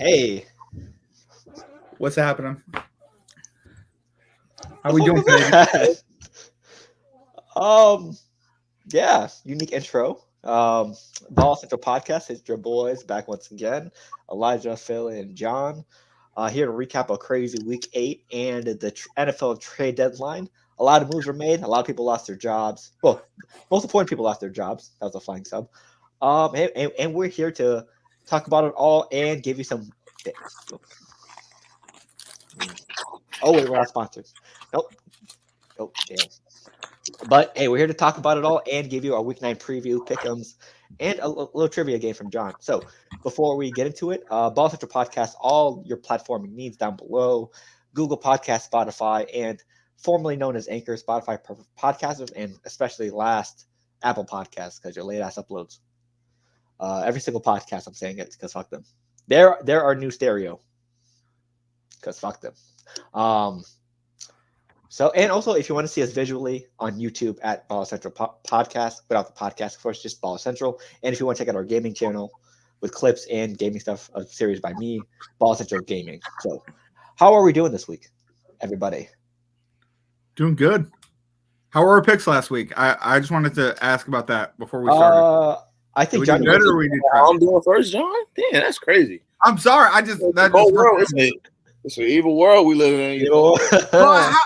Hey, What's happening? How we doing today? Yeah, unique intro. Ball Central Podcast. It's your boys back once again. Elijah, Phil, and John. Here to recap a crazy Week 8 and the NFL trade deadline. A lot of moves were made. A lot of people lost their jobs. Well, most important people lost their jobs. That was a flying sub. And we're here to talk about it all and give you some. Oh wait, we're not sponsored. Nope. Oh damn. But hey, we're here to talk about it all and give you our Week 9 preview, pick'ems, and a little trivia game from John. So before we get into it, Ball Central Podcast, all your platforming needs down below. Google Podcast, Spotify, and formerly known as Anchor, Spotify podcasters, and especially last Apple Podcasts because your late ass uploads. Every single podcast I'm saying it because fuck them. They're our new stereo because fuck them. So, and also, if you want to see us visually on YouTube at Ball Central Podcast, without the podcast, of course, just Ball Central. And if you want to check out our gaming channel with clips and gaming stuff, a series by me, Ball Central Gaming. So, how are we doing this week, everybody? Doing good. How were our picks last week? I just wanted to ask about that before we started. I think John. I'm doing first, John. Damn, that's crazy. I'm sorry. That whole world, isn't it? It's an evil world we live in. Well,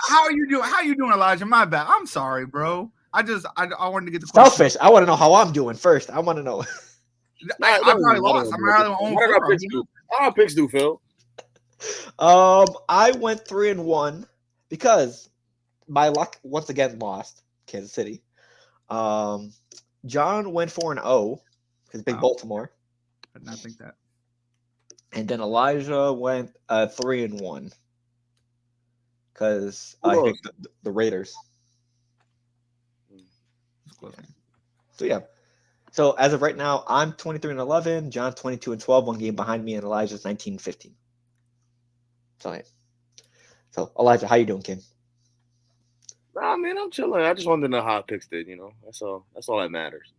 how are you doing? How you doing, Elijah? My bad. I'm sorry, bro. I wanted to get the selfish. I want to know how I'm doing first. I want to know. I probably lost. I'm probably my own. What did our picks do, Phil? I went 3-1 because my luck once again lost Kansas City. John went 4-0 because big Baltimore. I did not think that. And then Elijah went 3-1 because I think the Raiders. So yeah. So as of right now, I'm 23-11. John 22-12, one game behind me, and Elijah's 19-15. So yeah. So Elijah, how you doing, Kim? Nah, man, I'm chilling. I just wanted to know how picks did. That's all that matters.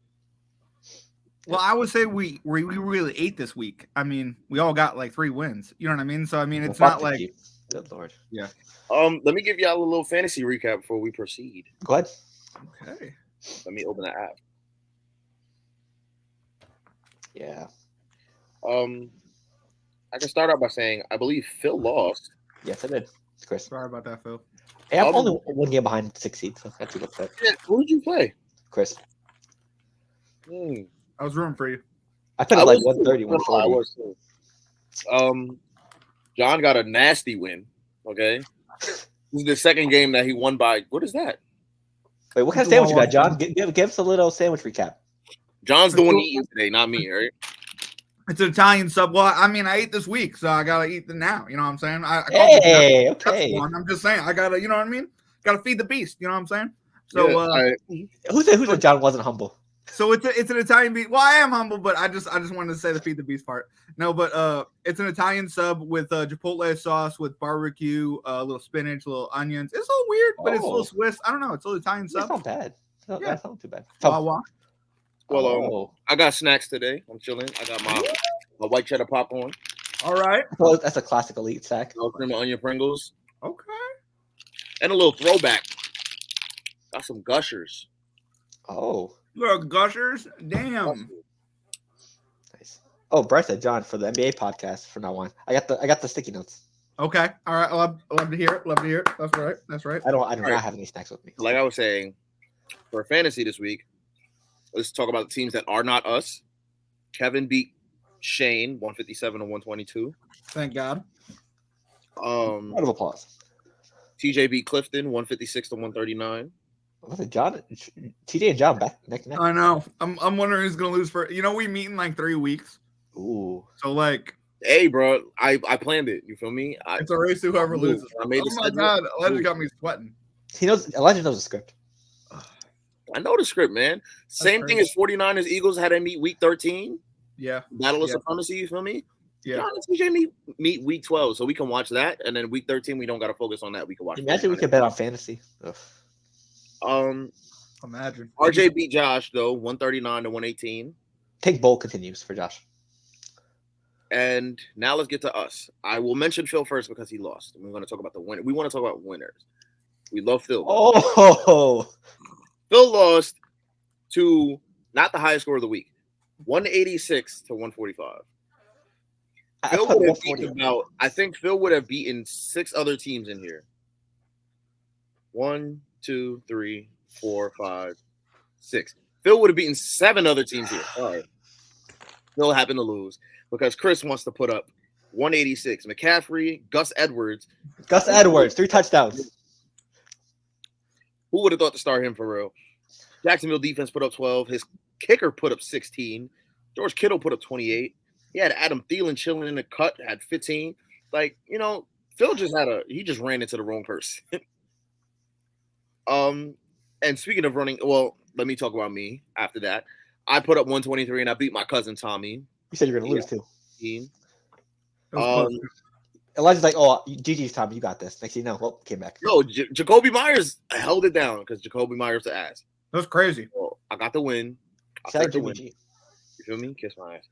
Well, I would say we really ate this week. I mean, we all got like 3 wins. You know what I mean? So I mean, it's not like good Lord. Yeah. Let me give y'all a little fantasy recap before we proceed. Go ahead. Okay. Let me open the app. Yeah. I can start out by saying I believe Phil lost. Yes, I did. Chris. Sorry about that, Phil. Hey, I'm only one game behind 6 seeds, so that's a good fit. Yeah, who did you play? Chris. I was rooting for you. I put it like 130, 140. I was too. John got a nasty win. Okay. This is the second game that he won by. What is that? Wait, what kind of sandwich you got, John? Give us a little sandwich recap. John's the one eating today, not me, right? It's an Italian sub. Well, I mean, I ate this week, so I gotta eat it now. You know what I'm saying? Hey, okay. I'm just saying, I gotta, you know what I mean? Gotta feed the beast. You know what I'm saying? So, who said John wasn't humble? So it's an Italian beef. Well, I am humble, but I just wanted to say the feed the beast part. No, but it's an Italian sub with Chipotle sauce with barbecue, a little spinach, little onions. It's a little weird, but it's a little Swiss. I don't know. It's a little Italian sub. It's not bad. That's not too bad. Well, I got snacks today. I'm chilling. I got my white cheddar popcorn. All right. Well, that's a classic elite snack. Cream and onion Pringles. Okay. And a little throwback. Got some Gushers. Oh. Look, Gushers. Damn. Nice. Oh, Bryce said John for the NBA podcast from now on. I got the sticky notes. Okay. All right. I love to hear it. Love to hear it. That's right. I do not have any snacks with me. Like I was saying, for fantasy this week, let's talk about the teams that are not us. Kevin beat Shane 157 to 122. Thank God. Round of applause. TJ beat Clifton 156 to 139. Was it John? TJ and John back neck to neck. I know. I'm wondering who's gonna lose for. We meet in like 3 weeks. Ooh. So like. Hey, bro, I planned it. You feel me? It's a race to whoever loses. I made my God, Elijah got me sweating. Elijah knows the script. I know the script, man. Same thing as 49ers Eagles had to meet week 13. Yeah. Battle of Supremacy, you feel me? Yeah. TJ meet week 12, so we can watch that. And then week 13, we don't got to focus on that. We can watch. Imagine we could bet on fantasy. Ugh. Imagine. RJ beat Josh, though, 139 to 118. Take bowl continues for Josh. And now let's get to us. I will mention Phil first because he lost. And we're going to talk about the winner. We want to talk about winners. We love Phil. Oh, Phil lost to not the highest score of the week, 186 to 145. Phil would have beaten I think Phil would have beaten 6 other teams in here. 1, 2, 3, 4, 5, 6. Phil would have beaten 7 other teams here. All right. Phil happened to lose because Chris wants to put up 186. McCaffrey, Gus Edwards, 3 touchdowns. Who would have thought to start him for real? Jacksonville defense put up 12. His kicker put up 16. George Kittle put up 28. He had Adam Thielen chilling in the cut, had 15. Like, Phil he just ran into the wrong person. And speaking of running, well, let me talk about me after that. I put up 123 and I beat my cousin Tommy. You said you're going to lose too. Elijah's like, oh, GG's, Tommy, you got this. Next thing you know, came back. No, Jacoby Myers held it down because Jacoby Myers the ass. That's crazy. Well, I got the win. Shout out Jimmy G. You feel me? Kiss my ass.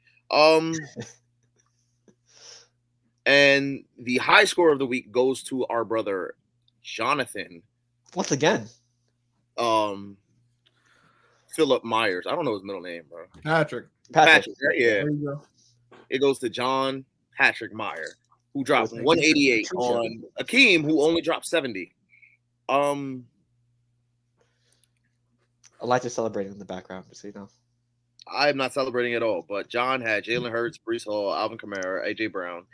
And the high score of the week goes to our brother Jonathan. Once again. Philip Myers. I don't know his middle name, bro. Patrick. Yeah. There you go. It goes to John Patrick Meyer, who dropped 188 on Akeem, who only dropped 70. Elijah's celebrating in the background, just so you know. I'm not celebrating at all, but John had Jalen Hurts, Breece Hall, Alvin Kamara, AJ Brown.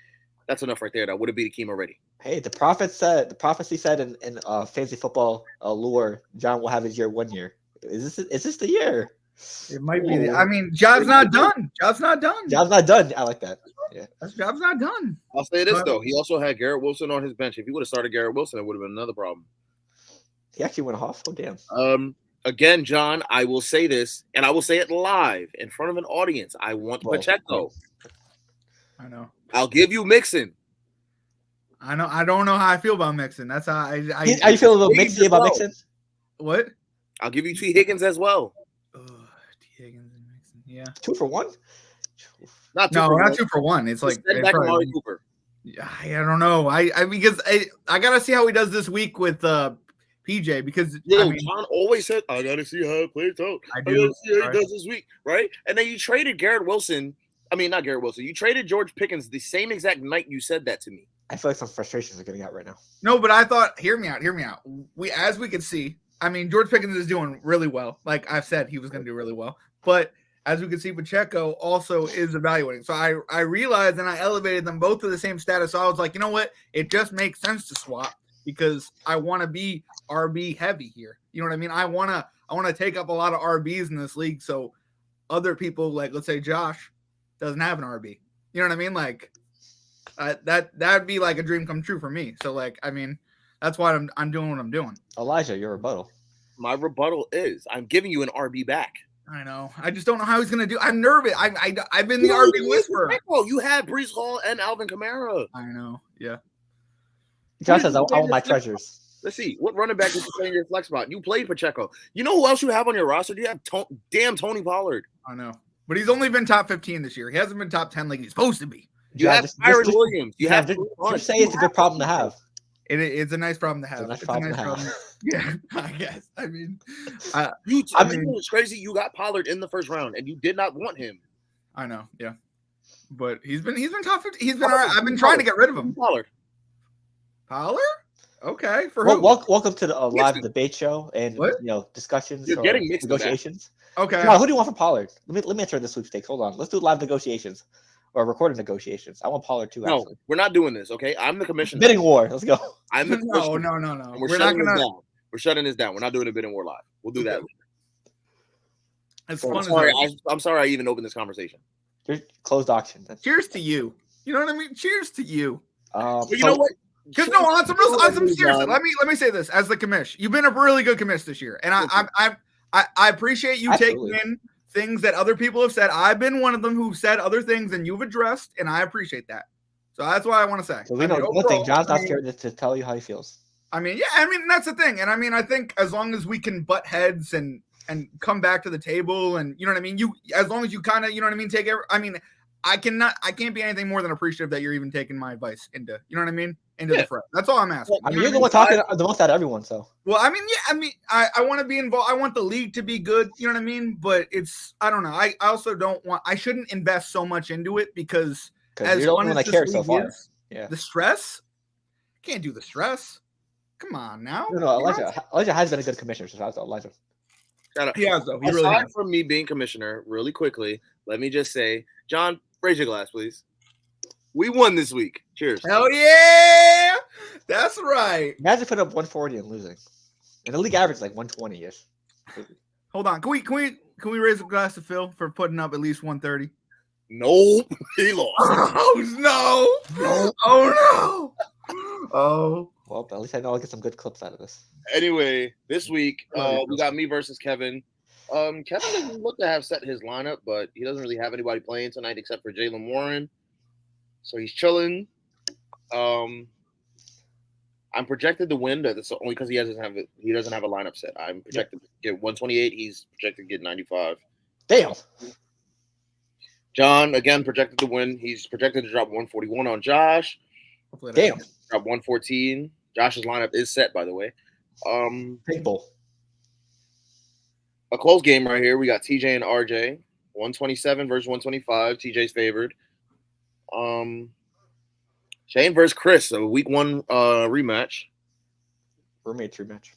That's enough right there. That would have beat Akeem already. Hey, the prophecy said in fantasy football lore, John will have his year 1 year. Is this the year? It might be. I mean, job's not done. Job's not done. Job's not done. I like that. Yeah. Job's not done. I'll say this though. He also had Garrett Wilson on his bench. If he would have started Garrett Wilson, it would have been another problem. He actually went off. Oh damn. Again, John, I will say this, and I will say it live in front of an audience. I want Pacheco. I know. I'll give you Mixon. I know. I don't know how I feel about Mixon. That's how I Are you feeling a little mixy about Mixon? What? I'll give you T. Higgins as well. T. Higgins and Mixon. Yeah. 2 for 1? Not 2 for 1. It's like back Amari Cooper. I don't know. Because I gotta see how he does this week with PJ because John always said I gotta see how it plays out. I gotta see how he does this week, right? And then you traded Garrett Wilson. I mean, not Garrett Wilson. You traded George Pickens the same exact night you said that to me. I feel like some frustrations are getting out right now. No, but I thought, hear me out. As we can see, I mean, George Pickens is doing really well. Like I've said, he was going to do really well. But as we can see, Pacheco also is evaluating. So I realized and I elevated them both to the same status. So I was like, you know what? It just makes sense to swap because I want to be RB heavy here. You know what I mean? I want to take up a lot of RBs in this league. So other people, like let's say Josh, doesn't have an RB. You know what I mean? Like that'd be like a dream come true for me. So like, I mean, that's why I'm doing what I'm doing. Elijah, your rebuttal. My rebuttal is I'm giving you an RB back. I know. I just don't know how he's gonna do. I'm nervous. I've been the RB whisperer. You had Breece Hall and Alvin Kamara. I know. Yeah. Josh says I want my treasures. Let's see. What running back did you play in your flex spot? You played Pacheco. You know who else you have on your roster? You have damn Tony Pollard. I know. But he's only been top 15 this year. He hasn't been top 10 like he's supposed to be. You have Byron Williams. You have just say it's a good problem to have. It's a nice problem to have. It's a nice problem. Yeah, I guess. I mean, it's crazy. You got Pollard in the first round, and you did not want him. I know. Yeah, but he's been top 15. He's been all right. I've been trying to get rid of him. Pollard. Okay. For who? Welcome to the live debate show and discussions. You're getting mixed negotiations. Okay. No, who do you want for Pollard? Let me enter the sweepstakes. Hold on. Let's do live negotiations or recorded negotiations. I want Pollard too. No, we're not doing this. Okay, I'm the commissioner. Bidding war. Let's go. I'm the commissioner. No. We're not gonna. We're shutting this down. We're not doing a bidding war live. We'll do that. It's fun. I'm sorry. I even opened this conversation. Closed auction. Cheers to you. You know what I mean? Cheers to you. You know what? Because on some seriously, let me say this as the commish. You've been a really good commish this year, and I appreciate you taking in things that other people have said. I've been one of them who've said other things and you've addressed, and I appreciate that. So that's what I want to say. So we know one thing. John's not scared to tell you how he feels. I mean, that's the thing. And I think as long as we can butt heads and come back to the table, and you know what I mean. As long as you kind of, you know what I mean. I can't be anything more than appreciative that you're even taking my advice into, you know what I mean? Into Yeah. the fray. That's all I'm asking. I mean, You know you're the what one talking the most out of everyone, so. Well, I mean, I want to be involved. I want the league to be good, you know what I mean? But I don't know. I also don't want, I shouldn't invest so much into it because as you're the fun only one as that this cares so league far. is, Yeah. the stress, can't do the stress. Come on now. No, Elijah has been a good commissioner, so shout out to Elijah. He has, though. He Aside really has. from me being commissioner, really quickly, let me just say, John, raise your glass, please. We won this week. Cheers. Hell yeah! That's right. Imagine putting up 140 and losing. And the league average is like 120-ish. Hold on. Can we raise a glass to Phil for putting up at least 130? Nope. He lost. Oh no! Oh no! Oh. Well, at least I know I'll get some good clips out of this. Anyway, this week Love we got me versus Kevin. Kevin doesn't look to have set his lineup, but he doesn't really have anybody playing tonight except for Jalen Warren. So he's chilling. I'm projected to win. That's only because he doesn't have a lineup set. I'm projected to get 128. He's projected to get 95. Damn. John again projected to win. He's projected to drop 141 on Josh. Damn. Drop 114. Josh's lineup is set, by the way. Big bull. A close game right here. We got TJ and RJ. 127 versus 125. TJ's favored. Shane versus Chris. A week 1 rematch. Roommates rematch.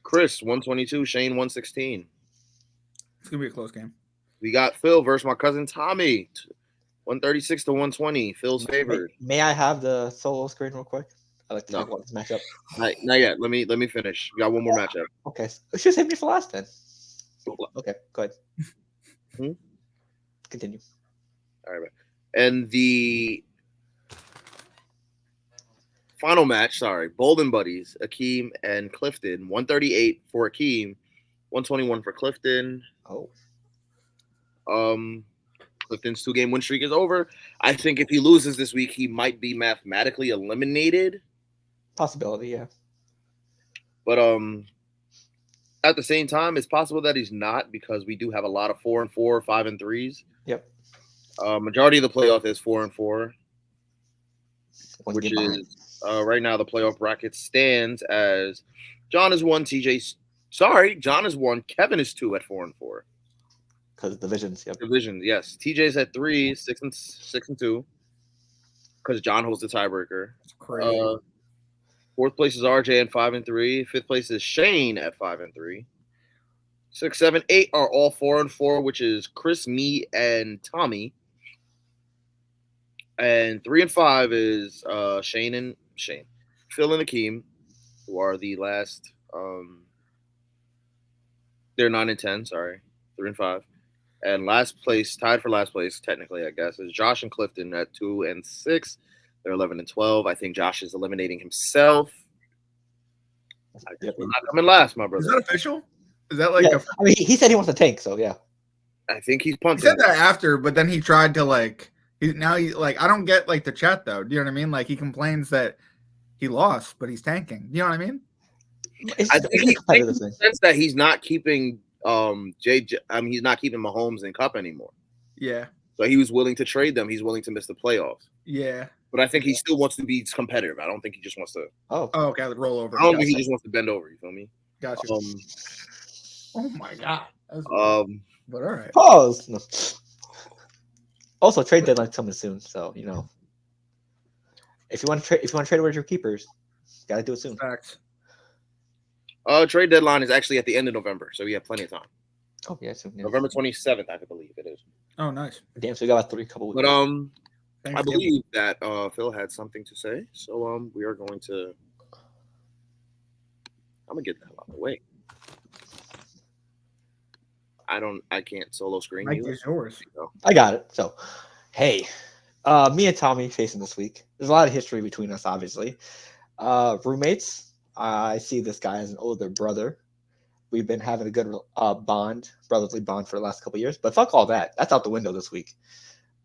Chris 122. Shane 116. It's gonna be a close game. We got Phil versus my cousin Tommy. 136 to 120. Phil's favored. May I have the solo screen real quick? I like to talk about this matchup. Not yet. Let me finish. We got one more matchup. Okay. Should save me for last then. Okay, go ahead. Continue. All right. And the final match, Bolden Buddies, Akeem and Clifton. 138 for Akeem, 121 for Clifton. Oh. Clifton's 2-game win streak is over. I think if he loses this week, he might be mathematically eliminated. Possibility, yeah. But at the same time, it's possible that he's not because we do have a lot of 4-4, 5-3s. Yep. Majority of the playoff is 4-4, One which game behind. is right now the playoff bracket stands as John is 1, John is 1, Kevin is 2 at 4-4. Because divisions, yep. Divisions, yes. TJ's at 3, 6 and 2. Because John holds the tiebreaker. Crazy. 4th place is RJ at 5-3. 5th place is Shane at 5-3. 6, 7, 8 are all 4-4, which is Chris, me, and Tommy. And 3 and 5 is Shane. Phil and Akeem, who are the last. They're 9 and 10. Sorry, 3 and 5. And last place, tied for last place, technically, I guess, is Josh and Clifton at 2 and 6. They're 11 and 12. I think Josh is eliminating himself. We're not coming last, my brother. Is that official? Is that like I mean, he said he wants to tank, so yeah. I think he's He punting. said that after, but then he tried to I don't get like the chat though. Do you know what I mean? Like he complains that he lost, but he's tanking. You know what I mean? I think he makes the sense that he's not keeping he's not keeping Mahomes in Cup anymore. Yeah. So he was willing to trade them. He's willing to miss the playoffs. Yeah. But I think he still wants to be competitive. I don't think he just wants to. Oh, okay. Roll over. I don't think he just wants to bend over. You feel me? Gotcha. Oh my god. But all right. Pause. No. Also, trade deadline's coming soon, so you know. If you want to trade away your keepers, gotta do it soon. Facts. Trade deadline is actually at the end of November, so we have plenty of time. Oh yeah, soon. Yeah. November 27th, I believe it is. Oh, nice. Damn, so we got about couple weeks. But I believe that Phil had something to say, so we are going to. I'm gonna get that out of the way. I can't solo screen Mike you. is yours. I got it. So, hey, me and Tommy facing this week. There's a lot of history between us, obviously. Roommates. I see this guy as an older brother. We've been having a good brotherly bond for the last couple of years. But fuck all that. That's out the window this week.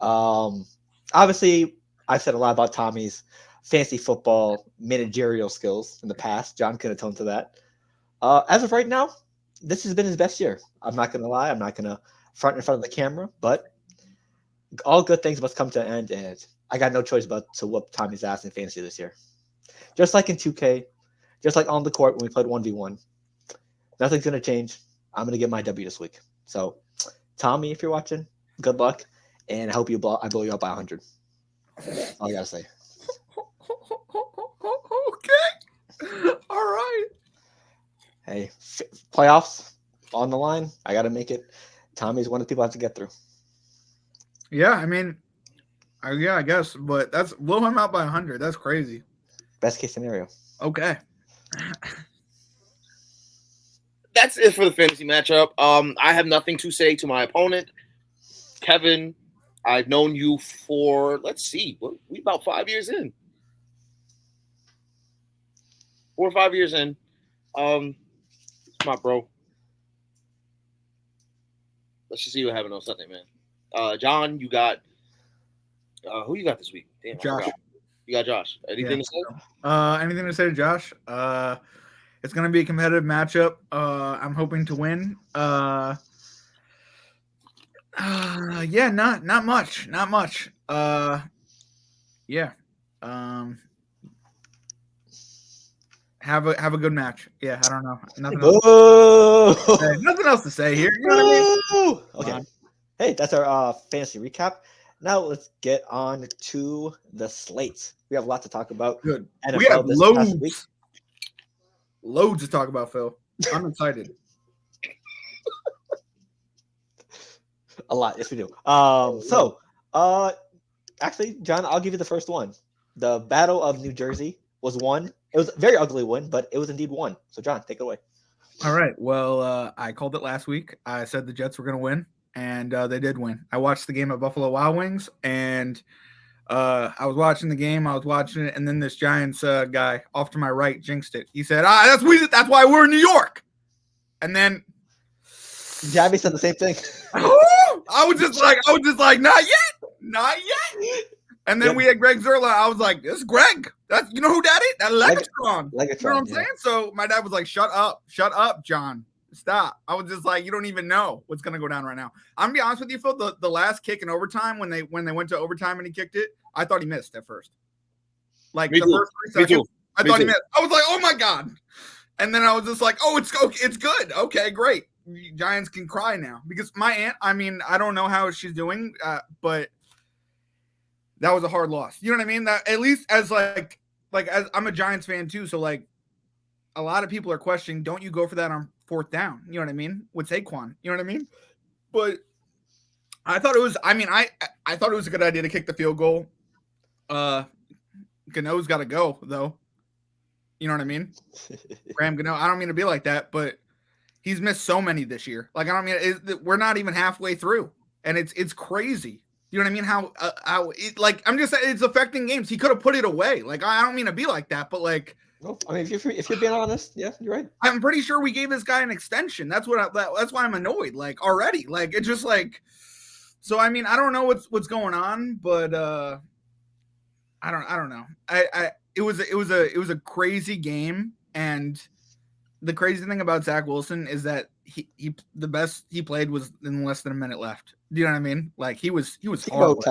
Obviously, I've said a lot about Tommy's fantasy football managerial skills in the past. John can atone to that. As of right now, this has been his best year. I'm not going to lie. I'm not going to front in front of the camera. But all good things must come to an end, and I got no choice but to whoop Tommy's ass in fantasy this year. Just like in 2K, just like on the court when we played 1v1. Nothing's gonna change. I'm gonna get my W this week. So, Tommy, if you're watching, good luck, and I hope I blow you up by 100. That's all I gotta say. Okay. All right. Hey, playoffs on the line. I gotta make it. Tommy's one of the people I have to get through. Yeah, I mean, I guess, but that's blow him out by 100. That's crazy. Best case scenario. Okay. That's it for the fantasy matchup. I have nothing to say to my opponent, Kevin. I've known you for, let's see, we about 5 years in. 4 or 5 years in. Come on, bro. Let's just see what happened on Sunday, man. John, you got who you got this week? Damn, Josh. You got Josh. Anything to say? Anything to say to Josh? It's gonna be a competitive matchup. I'm hoping to win. Yeah, not much. Yeah. Have a good match. Yeah, I don't know. Nothing else to say here. You know what I mean? Okay. Hey, that's our fantasy recap. Now let's get on to the slates. We have a lot to talk about. Good. NFL we have this past week. Loads to talk about, Phil. I'm excited. A lot, yes we do. Actually, John, I'll give you the first one. The Battle of New Jersey was won. It was a very ugly win, but it was indeed won. So, John, take it away. All right. Well, I called it last week. I said the Jets were going to win, and they did win. I watched the game at Buffalo Wild Wings, and I was watching the game. I was watching it, and then this Giants guy off to my right jinxed it. He said, that's why we're in New York. And then Javi said the same thing. I was just like, not yet. And then we had Greg Zerla. I was like, this is Greg. You know who that is? That Legatron. You know what I'm saying? So my dad was like, shut up, John. Stop. I was just like, you don't even know what's gonna go down right now. I'm gonna be honest with you, Phil. The last kick in overtime, when they went to overtime and he kicked it, I thought he missed at first. Like the first 3 seconds, I thought he missed. I was like, oh my God. And then I was just like, oh, it's good. Okay, great. Giants can cry now. Because my aunt, I mean, I don't know how she's doing, but that was a hard loss. You know what I mean? That at least as as I'm a Giants fan too, so like a lot of people are questioning, don't you go for that on 4th down? You know what I mean? With Saquon. You know what I mean? But I thought it was, I thought it was a good idea to kick the field goal. Gano's got to go though. You know what I mean? Graham Gano. I don't mean to be like that, but he's missed so many this year. Like, I don't mean, we're not even halfway through, and it's crazy. You know what I mean? How it, like, I'm just saying it's affecting games. He could have put it away. Like, I don't mean to be like that, but like, well, I mean, if you're being honest, yeah, you're right. I'm pretty sure we gave this guy an extension. That's why I'm annoyed. Like already, like it's just like, so I mean, I don't know what's going on, but I don't know. It was a crazy game, and the crazy thing about Zach Wilson is that the best he played was in less than a minute left. Do you know what I mean? Like he was horrible.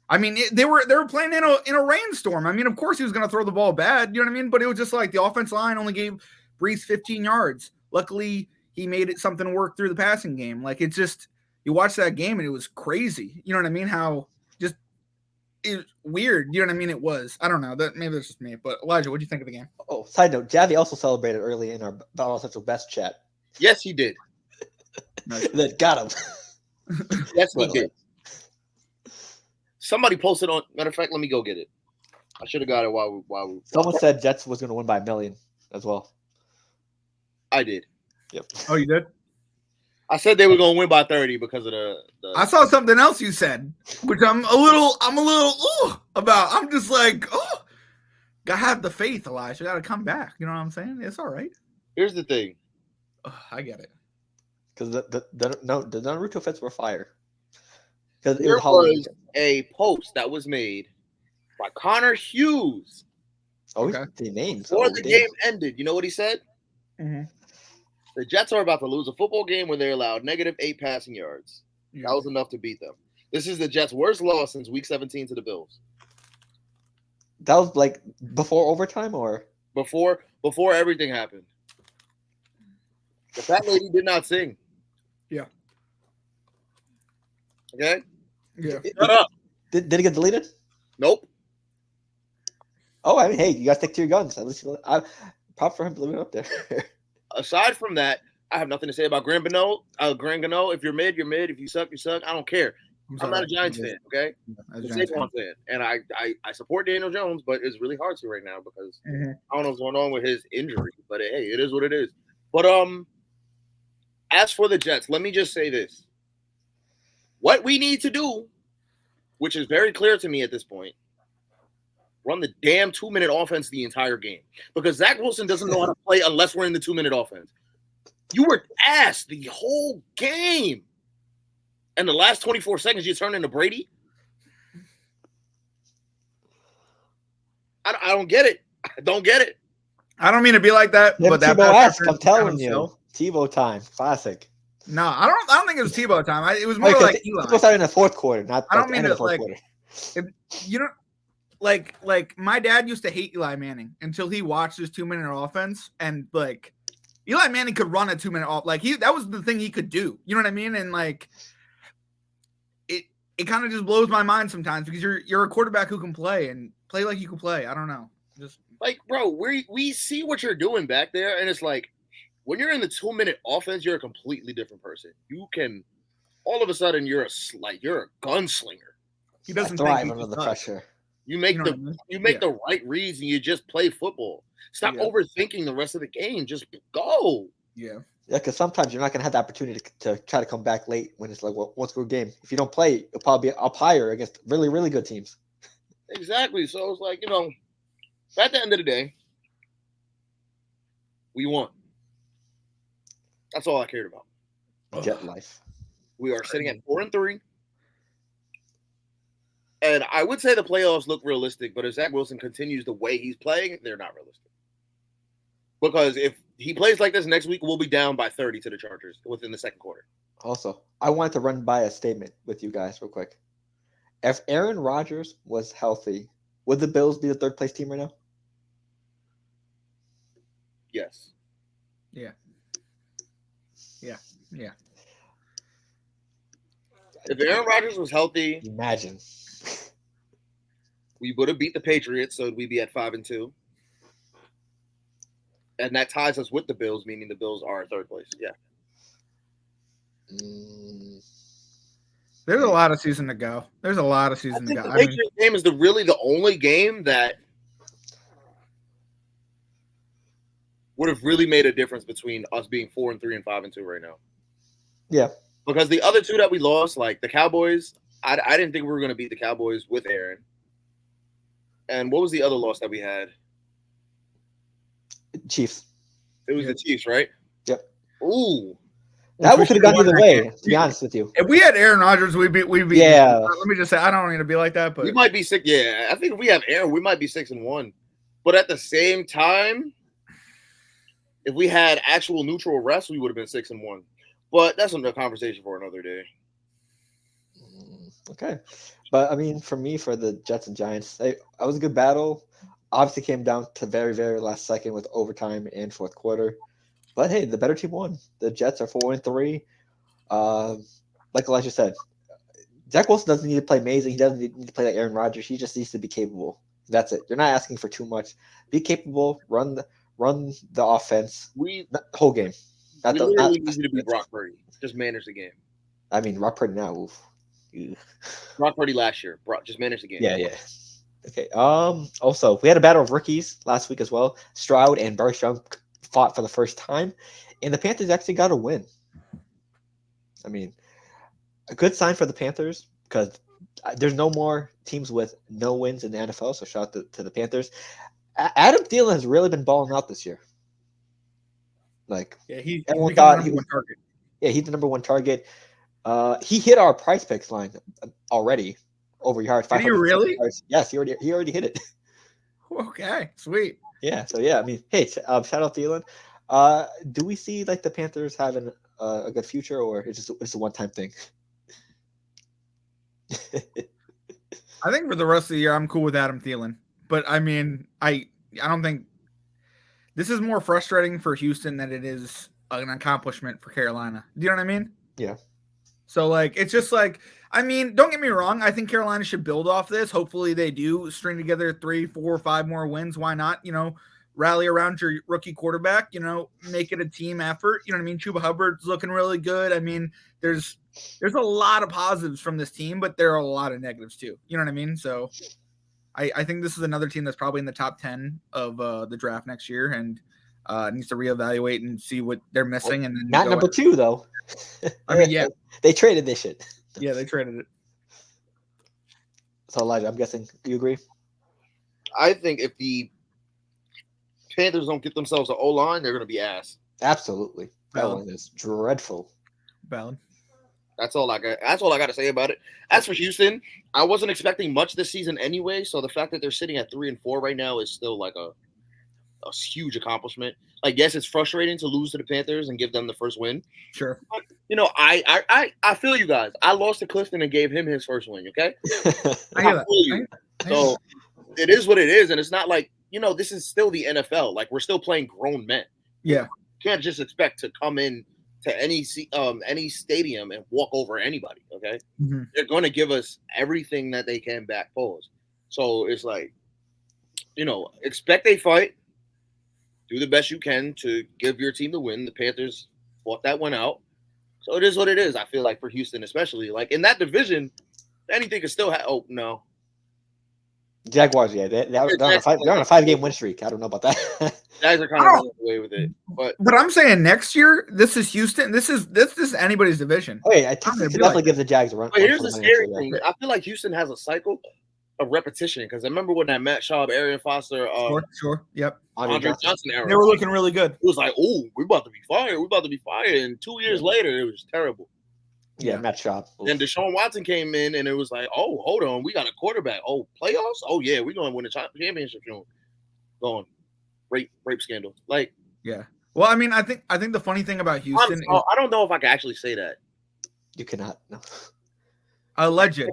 I mean, they were playing in a rainstorm. I mean, of course he was going to throw the ball bad. You know what I mean? But it was just like the offense line only gave Brees 15 yards. Luckily, he made it something work through the passing game. Like it's just, you watch that game and it was crazy. You know what I mean? How just it's weird. You know what I mean? It was. I don't know. Maybe that's just me. But Elijah, what do you think of the game? Oh, side note, Javi also celebrated early in our Battle Central Best chat. Yes, he did. That got him. Yes, he did. Somebody posted on. Matter of fact, let me go get it. I should have got it while we. Someone said Jets was going to win by 1 million as well. I did. Yep. Oh, you did? I said they were going to win by 30 because of the. I saw something else you said, which I'm a little about. I'm just like, gotta have the faith, Elijah. Gotta come back. You know what I'm saying? It's all right. Here's the thing. I get it. Because the Naruto fits were fire. Because there was a post that was made by Connor Hughes. Oh, okay. The name. Before the game ended, you know what he said? Mm-hmm. The Jets are about to lose a football game where they're allowed -8 passing yards. Yeah. That was enough to beat them. This is the Jets' worst loss since Week 17 to the Bills. That was like before overtime, or Before everything happened. The fat lady did not sing. Yeah. Okay? Yeah. Shut up. did it get deleted? Nope. Oh, I mean, hey, you gotta stick to your guns. At least, prop for him leaving it up there. Aside from that, I have nothing to say about Grand Gano. If you're mid, you're mid. If you suck, you suck. I don't care. I'm not a Giants fan, okay? I'm a Saquon fan. And I support Daniel Jones, but it's really hard to right now because I don't know what's going on with his injury. But hey, it is what it is. But as for the Jets, let me just say this. What we need to do, which is very clear to me at this point, run the damn 2-minute offense the entire game. Because Zach Wilson doesn't know how to play unless we're in the 2-minute offense. You were ass the whole game. And the last 24 seconds, you turn into Brady? I don't get it. I don't get it. I don't mean to be like that, but that Tebow-esque, I'm telling you. Tebow time. Classic. No, I don't think it was Tebow time. It was more like Eli. Tebow started in the fourth quarter, not I don't like mean the end to of the fourth like. quarter. If you don't like my dad used to hate Eli Manning until he watched his 2-minute offense, and like Eli Manning could run a 2-minute off. Like that was the thing he could do. You know what I mean? And like it kind of just blows my mind sometimes because you're a quarterback who can play and play like you can play. I don't know. Just like, bro, we see what you're doing back there, and it's like when you're in the 2-minute offense, you're a completely different person. You can all of a sudden you're a gunslinger. He doesn't thrive under the pressure. You make the right reads and you just play football. Stop overthinking the rest of the game. Just go. Yeah. Yeah, because sometimes you're not going to have the opportunity to try to come back late when it's like, well, what's a good game? If you don't play, you'll probably be up higher against really, really good teams. Exactly. So it's like, at the end of the day, we won. That's all I cared about. Jet life. We are sitting at 4-3. And I would say the playoffs look realistic, but if Zach Wilson continues the way he's playing, they're not realistic. Because if he plays like this next week, we'll be down by 30 to the Chargers within the second quarter. Also, I wanted to run by a statement with you guys real quick. If Aaron Rodgers was healthy, would the Bills be the third place team right now? Yes. Yeah. If Aaron Rodgers was healthy, imagine we would have beat the Patriots, so we'd be at 5-2. And that ties us with the Bills, meaning the Bills are in third place. Yeah. There's a lot of season to go. The Patriots game is really the only game that would have really made a difference between us being 4-3 and 5-2 right now. Yeah. Because the other two that we lost, like the Cowboys, I didn't think we were going to beat the Cowboys with Aaron. And what was the other loss that we had? Chiefs. It was the Chiefs, right? Yep. Ooh. That could have gone either way, to be honest with you. If we had Aaron Rodgers, we'd be. Yeah. Let me just say, I don't need to be like that, but we might be 6. Yeah, I think if we have Aaron, we might be 6-1. But at the same time, if we had actual neutral refs, we would have been 6-1. But that's another conversation for another day. Okay. But, I mean, for me, for the Jets and Giants, that was a good battle. Obviously came down to very, very last second with overtime and fourth quarter. But, hey, the better team won. The Jets are 4-3. Like Elijah said, Zach Wilson doesn't need to play amazing. He doesn't need to play like Aaron Rodgers. He just needs to be capable. That's it. You're not asking for too much. Be capable. Run the offense. The whole game. We literally need you to be Brock Purdy. Just manage the game. I mean, Brock Purdy now. Oof. Brock Purdy last year. Just manage the game. Yeah. Okay. Also, we had a battle of rookies last week as well. Stroud and Bryce Young fought for the first time, and the Panthers actually got a win. I mean, a good sign for the Panthers because there's no more teams with no wins in the NFL. So shout out to the Panthers. Adam Thielen has really been balling out this year. Like, everyone thought he was target. Yeah, he's the number one target. He hit our price picks line already over yards. Did he really? Yards. Yes, he already hit it. Okay, sweet. Yeah, so yeah, I mean, hey, shout out Thielen. Do we see like the Panthers having a good future, or it's just a one-time thing? I think for the rest of the year, I'm cool with Adam Thielen. But I mean, I don't think this is more frustrating for Houston than it is an accomplishment for Carolina. Do you know what I mean? Yeah. So like, it's just like, I mean, don't get me wrong. I think Carolina should build off this. Hopefully they do string together 3, 4, 5 more wins. Why not? Rally around your rookie quarterback, make it a team effort. You know what I mean? Chuba Hubbard's looking really good. I mean, there's a lot of positives from this team, but there are a lot of negatives too. You know what I mean? So I think this is another team that's probably in the top 10 of the draft next year and needs to reevaluate and see what they're missing. And then Not number 2 though. I mean, yeah, they traded this shit. Yeah, they traded it. So Elijah, I'm guessing you agree? I think if the Panthers don't get themselves an O-line, they're going to be ass. Absolutely. That one is dreadful. Valid. That's all I got. That's all I got to say about it. As for Houston, I wasn't expecting much this season anyway. So the fact that they're sitting at 3-4 right now is still like a huge accomplishment. Like, yes, it's frustrating to lose to the Panthers and give them the first win. Sure. But, I feel you guys. I lost to Clifton and gave him his first win. Okay. I hear that. feel you. So it is what it is, and it's not like this is still the NFL. Like, we're still playing grown men. Yeah. You can't just expect to come in to any stadium and walk over anybody. Okay. Mm-hmm. They're going to give us everything that they can back pose. So it's like, expect a fight. Do the best you can to give your team the win. The Panthers fought that one out. So it is what it is. I feel like for Houston, especially, like in that division, anything can still happen. Oh, no. Jaguars, yeah. They're on a 5-game win streak. I don't know about that. Guys are kind of running away with it. But I'm saying next year, this is Houston. This is anybody's division. Oh, yeah. I definitely give the Jags a run. But here's the scary thing. I feel like Houston has a cycle of repetition because I remember when that Matt Schaub, Arian Foster, sure. Yep. Andre Johnson era. They were looking really good. It was like, oh, we're about to be fired. We're about to be fired. And 2 years later, it was terrible. Yeah, Matt Schaub. Then Deshaun Watson came in, and it was like, oh, hold on, we got a quarterback. Oh, playoffs? Oh, yeah, we're going to win the championship. Going rape scandal. Like, yeah. Well, I mean, I think the funny thing about Houston, I don't know if I can actually say that. You cannot. No. Alleged.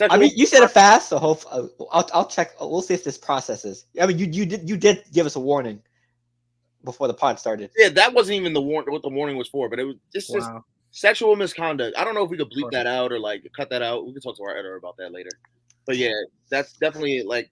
I mean, you said it fast, so hopefully I'll check. We'll see if this processes. I mean, you did give us a warning before the pod started. Yeah, that wasn't even what the warning was for, but it was just sexual misconduct. I don't know if we could bleep that out or like cut that out. We can talk to our editor about that later. But yeah, that's definitely like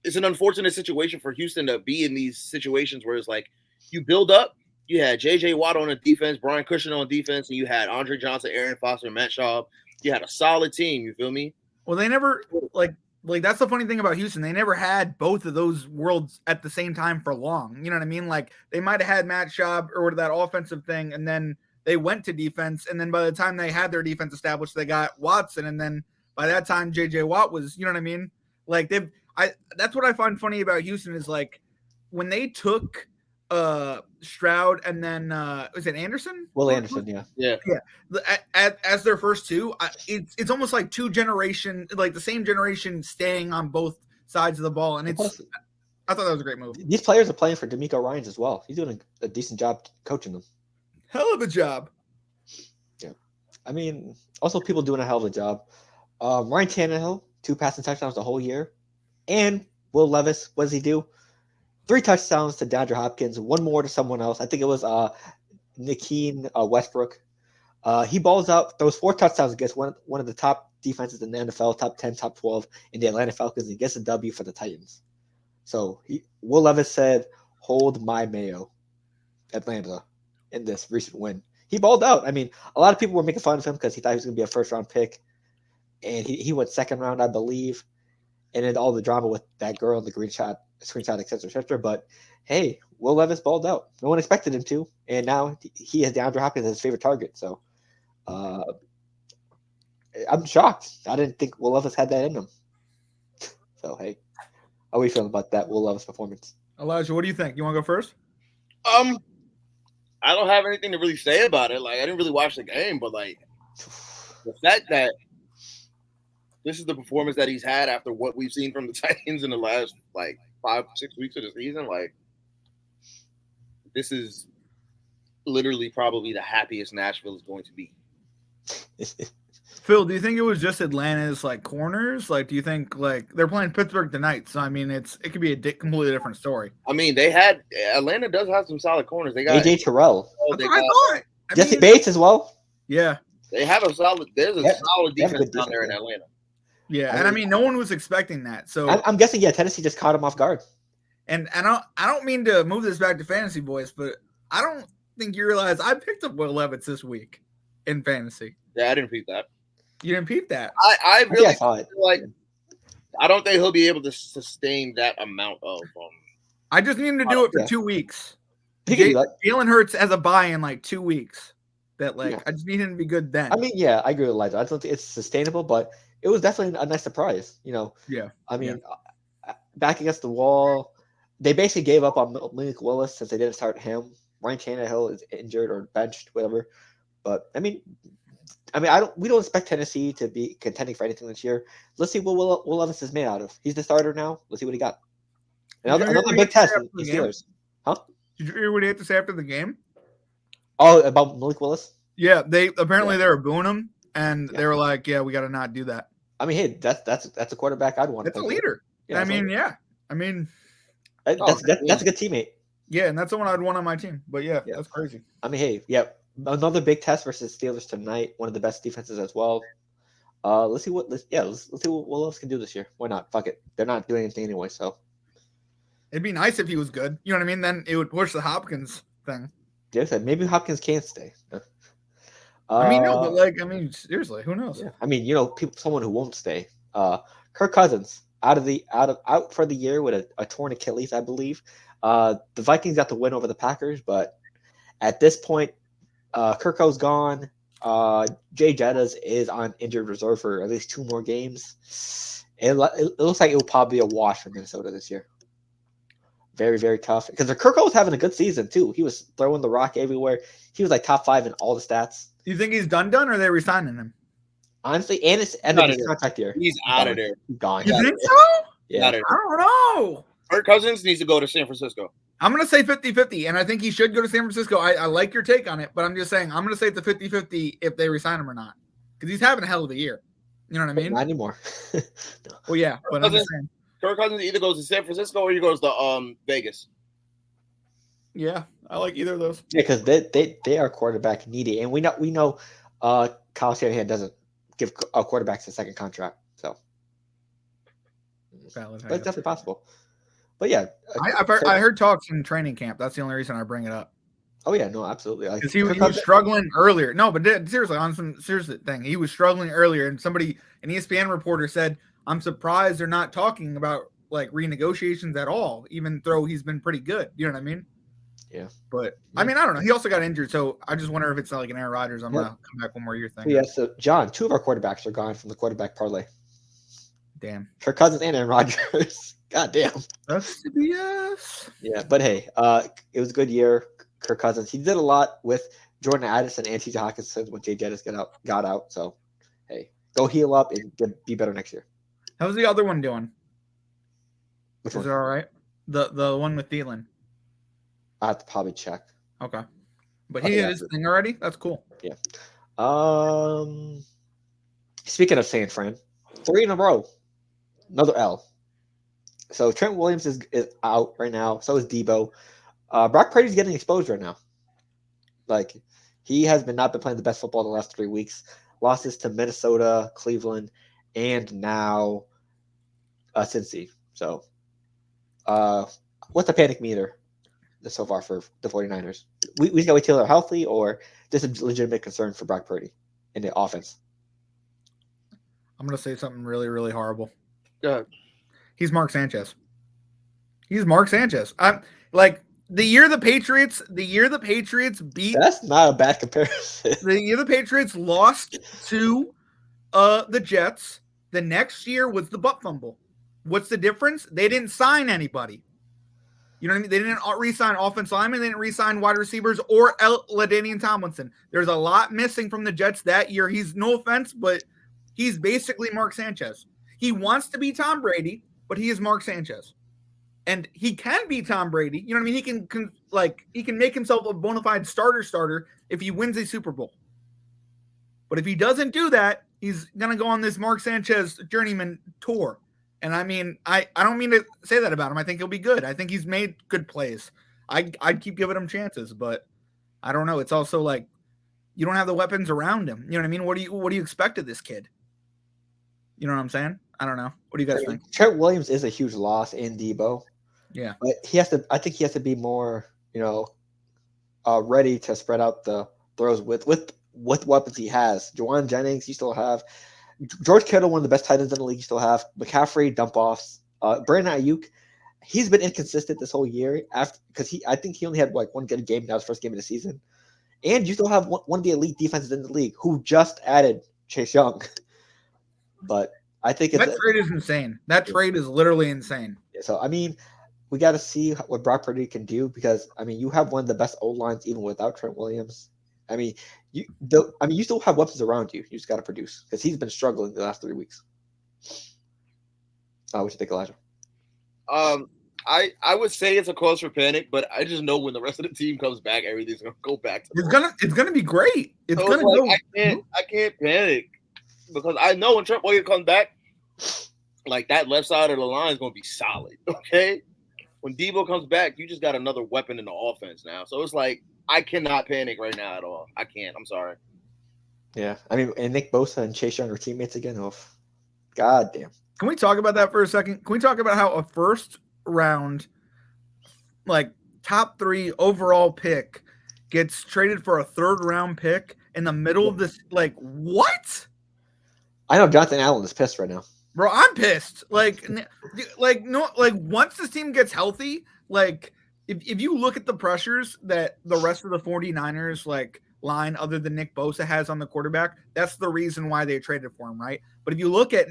it's an unfortunate situation for Houston to be in these situations where it's like you build up. You had J.J. Watt on the defense, Brian Cushing on defense, and you had Andre Johnson, Arian Foster, Matt Schaub. You had a solid team. You feel me? Well, they never like that's the funny thing about Houston. They never had both of those worlds at the same time for long. You know what I mean? Like they might have had Matt Schaub or that offensive thing, and then they went to defense. And then by the time they had their defense established, they got Watson. And then by that time, J.J. Watt was, you know what I mean? Like that's what I find funny about Houston is like when they took Stroud and then was it Anderson? Will Anderson, yeah. As their first two, it's almost like two generation, like the same generation staying on both sides of the ball, and I thought that was a great move. These players are playing for D'Amico Ryans as well. He's doing a decent job coaching them. Hell of a job. Yeah, I mean, also people doing a hell of a job. Ryan Tannehill, 2 passing touchdowns the whole year, and Will Levis, what does he do? 3 touchdowns to DeAndre Hopkins, 1 more to someone else. I think it was Nikeen Westbrook. He balls out, throws 4 touchdowns against one of the top defenses in the NFL, top 10, top 12 in the Atlanta Falcons, and gets a W for the Titans. So Will Levis said, "Hold my mayo, Atlanta," in this recent win. He balled out. I mean, a lot of people were making fun of him because he thought he was going to be a first-round pick, and he went second round, I believe. And then all the drama with that girl in the screenshot, et cetera. But hey, Will Levis balled out. No one expected him to, and now he has DeAndre Hopkins as his favorite target. So I'm shocked. I didn't think Will Levis had that in him. So hey, how are we feeling about that Will Levis performance? Elijah, what do you think? You want to go first? I don't have anything to really say about it. Like I didn't really watch the game, but like the fact that this is the performance that he's had after what we've seen from the Titans in the last like 5-6 weeks of the season. Like this is literally probably the happiest Nashville is going to be. Phil, do you think it was just Atlanta's like corners? Like, do you think like they're playing Pittsburgh tonight? So I mean, it could be a completely different story. I mean, Atlanta does have some solid corners. They got AJ Terrell, That's what I thought. Jesse Bates as well. Yeah, they have a solid. There's a solid they have a defense good down there in defense, Atlanta. yeah, and I mean, no one was expecting that. So I'm guessing, yeah, Tennessee just caught him off guard. And I don't mean to move this back to fantasy boys, but I don't think you realize I picked up Will Levis this week in fantasy. Yeah, I didn't peep that. You didn't peep that. I really saw it. feel like I don't think he'll be able to sustain that amount of. I just need him to do it for 2 weeks. He can do that. Jalen Hurts has a bye in like 2 weeks. That like Yeah. I just need him to be good then. I mean, yeah, I agree with Elijah. I don't think it's sustainable, but it was definitely a nice surprise. You know, yeah. I mean, back against the wall, they basically gave up on Malik Willis since they didn't start him. Ryan Tannehill is injured or benched, whatever. But I mean, we don't expect Tennessee to be contending for anything this year. Let's see what Will Levis is made out of. He's the starter now. Let's see what he got. Another big test for the Steelers. Huh? Did you hear what he had to say after the game? Oh, about Malik Willis? Yeah, they were booing him, and they were like, "Yeah, we got to not do that." I mean, hey, that's a quarterback I'd want. That's a leader. Yeah, I mean, that's a good teammate. Yeah, and that's the one I'd want on my team. But yeah, that's crazy. I mean, hey, yeah, another big test versus Steelers tonight. One of the best defenses as well. Let's see what Will Levis can do this year. Why not? Fuck it. They're not doing anything anyway, so it'd be nice if he was good. You know what I mean? Then it would push the Hopkins thing. Yeah, maybe Hopkins can't stay. I mean, no, but seriously, who knows? Yeah. I mean, someone who won't stay. Kirk Cousins out for the year with a torn Achilles, I believe. The Vikings got the win over the Packers, but at this point, Kirko's gone. Jay Jettas is on injured reserve for at least 2 more games. It looks like it will probably be a wash for Minnesota this year. Very, very tough. Because Kirko was having a good season, too. He was throwing the rock everywhere. He was like top 5 in all the stats. Do you think he's done, or are they resigning him? Honestly, and it's end of his contract year. He's out of there. He's gone. You think so? Yeah. I don't know. Kirk Cousins needs to go to San Francisco. I'm going to say 50-50, and I think he should go to San Francisco. I like your take on it, but I'm just saying I'm going to say it's a 50-50 if they resign him or not. Because he's having a hell of a year. You know what I mean? Not anymore. No. Well, yeah, but I'm just saying. Kirk Cousins either goes to San Francisco or he goes to Vegas. Yeah, I like either of those. Yeah, because they are quarterback needy, and we know Kyle Shanahan doesn't give quarterbacks a second contract, so Valid, but it's definitely possible. But yeah, I heard talks in training camp. That's the only reason I bring it up. Oh yeah, no, absolutely. Because he was struggling earlier. No, but seriously, on some serious thing, he was struggling earlier, and an ESPN reporter said, "I'm surprised they're not talking about like renegotiations at all, even though he's been pretty good." You know what I mean? Yeah. But I mean, I don't know. He also got injured, so I just wonder if it's like an Aaron Rodgers. I'm gonna come back one more year thing. Yeah. So John, 2 of our quarterbacks are gone from the quarterback parlay. Damn. Kirk Cousins and Aaron Rodgers. God damn. That's CBS. Yeah, but hey, it was a good year. Kirk Cousins, he did a lot with Jordan Addison and T.J. Hawkinson when Jay Jettis got out. So hey, go heal up and be better next year. How's the other one doing? Which Is it all right? The one with Thielen. I have to probably check. Okay. But he hit his thing already? That's cool. Yeah. Speaking of San Fran, 3 in a row. Another L. So Trent Williams is out right now. So is Debo. Brock Purdy's getting exposed right now. Like, he has not been playing the best football in the last 3 weeks. Losses to Minnesota, Cleveland, and now Cincy. So what's the panic meter so far for the 49ers? We just got to wait till they're healthy, or just a legitimate concern for Brock Purdy in the offense? I'm going to say something really, really horrible. Go ahead. He's Mark Sanchez. He's Mark Sanchez. I'm like the year the Patriots beat. That's not a bad comparison. The year the Patriots lost to the Jets. The next year was the butt fumble. What's the difference? They didn't sign anybody. You know what I mean? They didn't re-sign offensive linemen. They didn't re-sign wide receivers or LaDainian Tomlinson. There's a lot missing from the Jets that year. He's, no offense, but he's basically Mark Sanchez. He wants to be Tom Brady, but he is Mark Sanchez. And he can be Tom Brady. You know what I mean? He can make himself a bona fide starter if he wins a Super Bowl. But if he doesn't do that, he's gonna go on this Mark Sanchez journeyman tour. And I mean, I don't mean to say that about him. I think he'll be good. I think he's made good plays. I'd keep giving him chances, but I don't know. It's also like you don't have the weapons around him. You know what I mean? What do you expect of this kid? You know what I'm saying? I don't know. What do you guys think? Trent Williams is a huge loss in Debo. Yeah. But I think he has to be more, ready to spread out the throws with weapons he has. Juwan Jennings, you still have. George Kittle, one of the best tight ends in the league, you still have. McCaffrey, dump offs. Brandon Ayuk, he's been inconsistent this whole year because I think he only had like one good game. That was first game of the season. And you still have one of the elite defenses in the league who just added Chase Young. But I think that trade is insane. That trade is literally insane. So, I mean, we got to see what Brock Purdy can do because, I mean, you have one of the best O-lines even without Trent Williams. I mean, you still have weapons around you. You just got to produce because he's been struggling the last 3 weeks. What you think, Elijah? I would say it's a cause for panic, but I just know when the rest of the team comes back, everything's gonna go back to it's gonna be great. It's gonna go. I can't panic because I know when Trent Williams comes back, like that left side of the line is gonna be solid. Okay, when Debo comes back, you just got another weapon in the offense now. So it's like I cannot panic right now at all. I can't. I'm sorry. Yeah, I mean, and Nick Bosa and Chase Young are teammates again. Oh, God damn. Can we talk about that for a second? Can we talk about how a first round, like top 3 overall pick, gets traded for a third round pick in the middle of this? Like, what? I know Jonathan Allen is pissed right now. Bro, I'm pissed. Like once this team gets healthy, like if you look at the pressures that the rest of the 49ers like line other than Nick Bosa has on the quarterback, that's the reason why they traded for him, right? But if you look at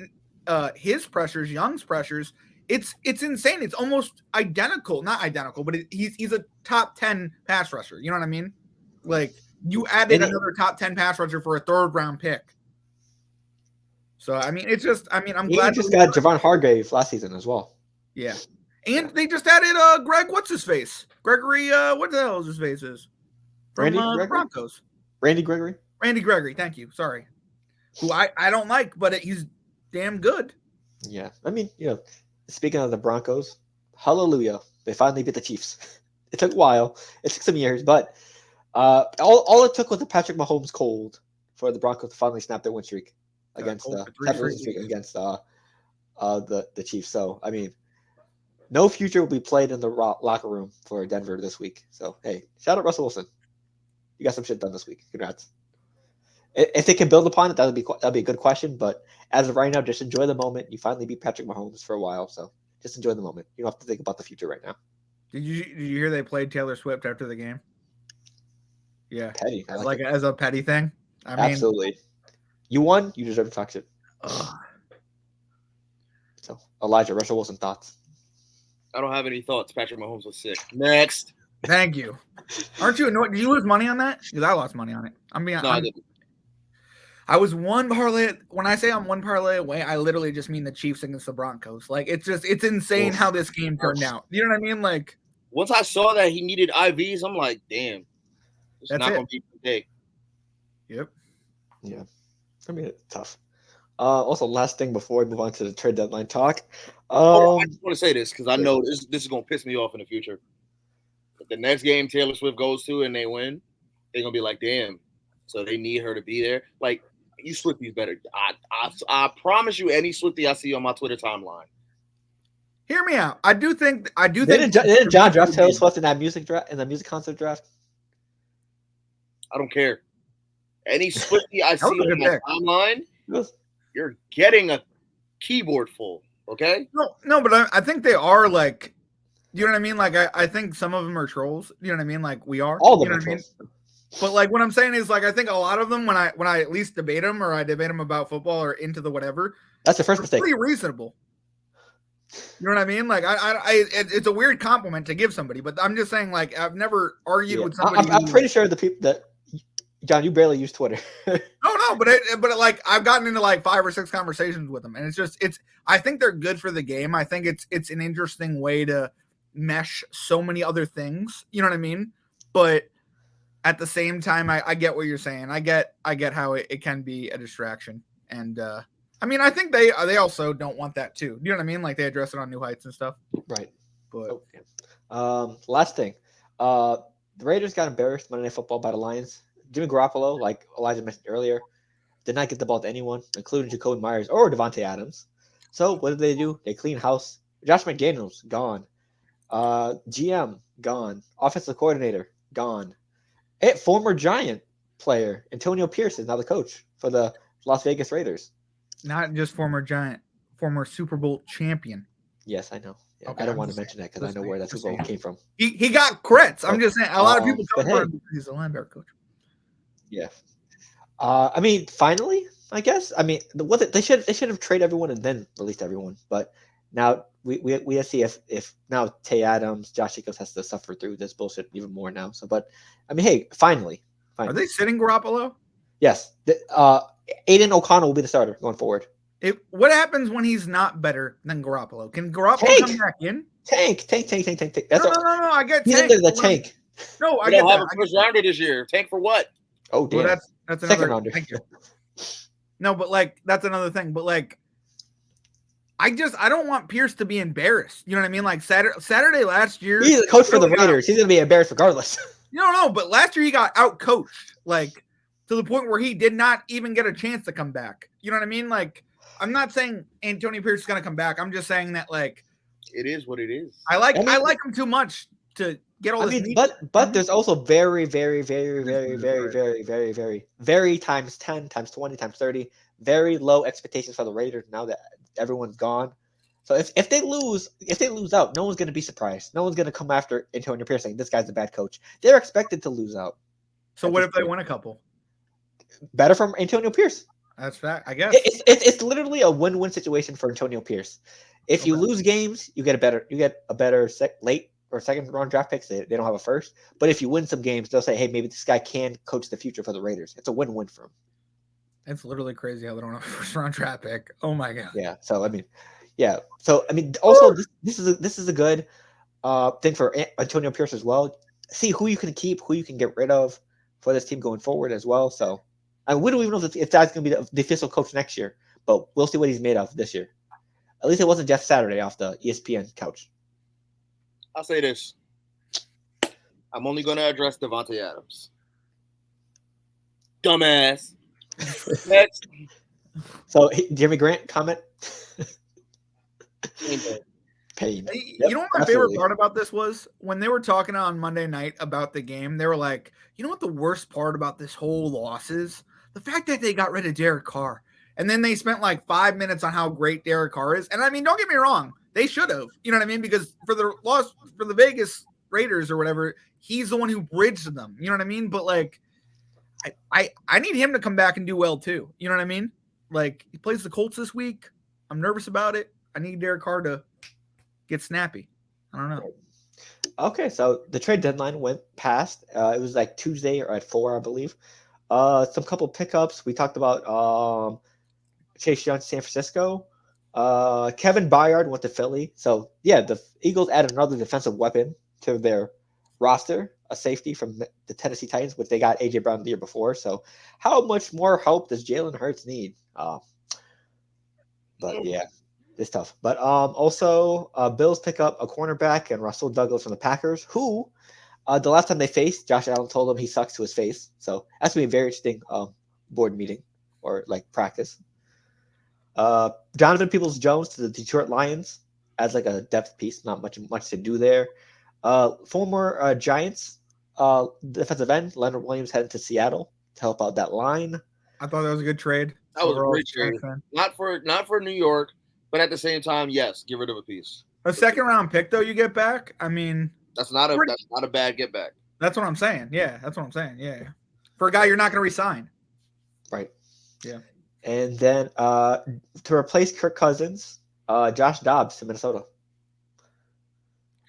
his pressures, Young's pressures, it's insane. It's almost identical. Not identical, but he's a top 10 pass rusher. You know what I mean? Like you added another top 10 pass rusher for a third round pick. So I mean, it's just I'm glad just got Javon Hargrave last season as well. Yeah, and they just added Greg. What's his face? Gregory. What the hell is his face? Is from Broncos? Randy Gregory. Randy Gregory. Thank you. Sorry. Who I don't like, but he's damn good. Yeah, I mean, speaking of the Broncos, hallelujah, they finally beat the Chiefs. It took a while. It took some years, but all it took was the Patrick Mahomes cold for the Broncos to finally snap their win streak against the Chiefs. So, I mean, no future will be played in the locker room for Denver this week. So, hey, shout out Russell Wilson. You got some shit done this week. Congrats. If they can build upon it, that'd be a good question. But as of right now, just enjoy the moment. You finally beat Patrick Mahomes for a while, so just enjoy the moment. You don't have to think about the future right now. Did you hear they played Taylor Swift after the game? Yeah, petty. As a petty thing. I mean, absolutely. You won. You deserve to talk shit. So, Elijah, Russell Wilson thoughts? I don't have any thoughts. Patrick Mahomes was sick. Next. Thank you. Aren't you annoyed? Did you lose money on that? Because I lost money on it. I didn't. I was one parlay. When I say I'm one parlay away, I literally just mean the Chiefs against the Broncos. Like it's insane how this game turned out. You know what I mean? Like once I saw that he needed IVs, I'm like, damn, it's not going to be today. Yep. Yeah. I mean, it's tough. Also, last thing before we move on to the trade deadline talk. I just want to say this because I know this is going to piss me off in the future. If the next game Taylor Swift goes to and they win, they're going to be like, damn. So they need her to be there. Like, you Swifties better. I promise you, any Swiftie I see on my Twitter timeline. Hear me out. I do think. Didn't John draft Taylor Swift in that music draft, in the music concert draft? I don't care. Any Swiftie I see on my timeline, you're getting a keyboard full. Okay? No, but I think they are like, you know what I mean? Like I think some of them are trolls. You know what I mean? Like we are. All of them are trolls. But like what I'm saying is like I think a lot of them when I at least debate them or I debate them about football or into the whatever. That's the first mistake. Pretty reasonable. You know what I mean? Like it's a weird compliment to give somebody, but I'm just saying like I've never argued with somebody. I'm pretty sure the people that John, you barely use Twitter. No, but like I've gotten into like 5 or 6 conversations with them, and it's I think they're good for the game. I think it's an interesting way to mesh so many other things. You know what I mean? But at the same time, I get what you're saying. I get how it can be a distraction. And I mean, I think they also don't want that too. You know what I mean? Like they address it on New Heights and stuff. Right. But Last thing. The Raiders got embarrassed Monday Night Football by the Lions. Jimmy Garoppolo, like Elijah mentioned earlier, did not get the ball to anyone, including Jacoby Myers or Devontae Adams. So what did they do? They clean house. Josh McDaniels, gone. GM, gone. Offensive coordinator, gone. Former Giant player, Antonio Pierce, is now the coach for the Las Vegas Raiders. not just former Giant, former Super Bowl champion. Yes, I know. Yeah, Okay, I don't I'm want to just mention that because I saying, know where that just Super Bowl saying. came from. He got crits. I'm just saying. A lot of people but come for hey. him because he's a linebacker coach. Yeah. I mean, finally, I guess. I mean, they should have traded everyone and then released everyone. But now we see if now Tay Adams, Josh Jacobs has to suffer through this bullshit even more now. So, but I mean, hey, finally. Are they sitting Garoppolo? Yes. Aiden O'Connell will be the starter going forward. What happens when he's not better than Garoppolo? Can Garoppolo come back in? Tank. That's no. I get he's Tank. He's the tank. No, I We get don't that. have a first rounder this year. Tank for what? Oh, damn. Well, that's Second another rounder. Thank you. No, but like that's another thing. But like, I don't want Pierce to be embarrassed. You know what I mean? Like Saturday last year, he's a coach for the Raiders. He's gonna be embarrassed regardless. No, but last year he got out coached, like to the point where he did not even get a chance to come back. You know what I mean? Like, I'm not saying Antonio Pierce is gonna come back. I'm just saying that like it is what it is. I like him too much to get all this. But there's also very times 10 times 20 times 30 very low expectations for the Raiders now that everyone's gone. So if they lose out, no one's going to be surprised. No one's going to come after Antonio Pierce saying this guy's a bad coach. They're expected to lose out. So what if they win a couple? Better from Antonio Pierce. That's fact, I guess. It's literally a win-win situation for Antonio Pierce. If you lose games, you get a better late or second round draft picks. They don't have a first. But if you win some games, they'll say, hey, maybe this guy can coach the future for the Raiders. It's a win-win for him. It's literally crazy how they don't have a first round draft pick. Oh my god. Yeah. So I mean, also this is a good thing for Antonio Pierce as well. See who you can keep, who you can get rid of for this team going forward as well. So we don't even know if that's going to be the official coach next year, but we'll see what he's made of this year. At least it wasn't Jeff Saturday off the ESPN couch. I'll say this. I'm only going to address Devontae Adams. Dumbass. Next. So, Jimmy Grant, comment? Pain. You know what my favorite part about this was? When they were talking on Monday night about the game, they were like, you know what the worst part about this whole loss is? The fact that they got rid of Derek Carr. And then they spent like 5 minutes on how great Derek Carr is. And I mean, don't get me wrong. They should have. You know what I mean? Because for the Vegas Raiders or whatever, he's the one who bridged them. You know what I mean? But like, I need him to come back and do well too. You know what I mean? Like, he plays the Colts this week. I'm nervous about it. I need Derek Carr to get snappy. I don't know. Okay, so the trade deadline went past. It was like Tuesday or at 4, I believe. Some couple pickups. We talked about Chase Young to San Francisco. Kevin Byard went to Philly. So yeah, the Eagles added another defensive weapon to their roster, a safety from the Tennessee Titans, which they got AJ Brown the year before. So how much more help does Jalen Hurts need? But yeah, it's tough. But also Bills pick up a cornerback and Russell Douglas from the Packers, who the last time they faced, Josh Allen told him he sucks to his face. So that's gonna be a very interesting board meeting or like practice. Jonathan Peoples-Jones to the Detroit Lions as like a depth piece, not much to do there. Former Giants defensive end Leonard Williams headed to Seattle to help out that line. I thought that was a good trade. That was a great trade. Not for New York, but at the same time, yes, get rid of a piece. A second round pick though you get back. I mean, that's not a bad get back. That's what I'm saying. Yeah, that's what I'm saying. Yeah, for a guy you're not going to resign. Right. Yeah. And then to replace Kirk Cousins, Josh Dobbs to Minnesota.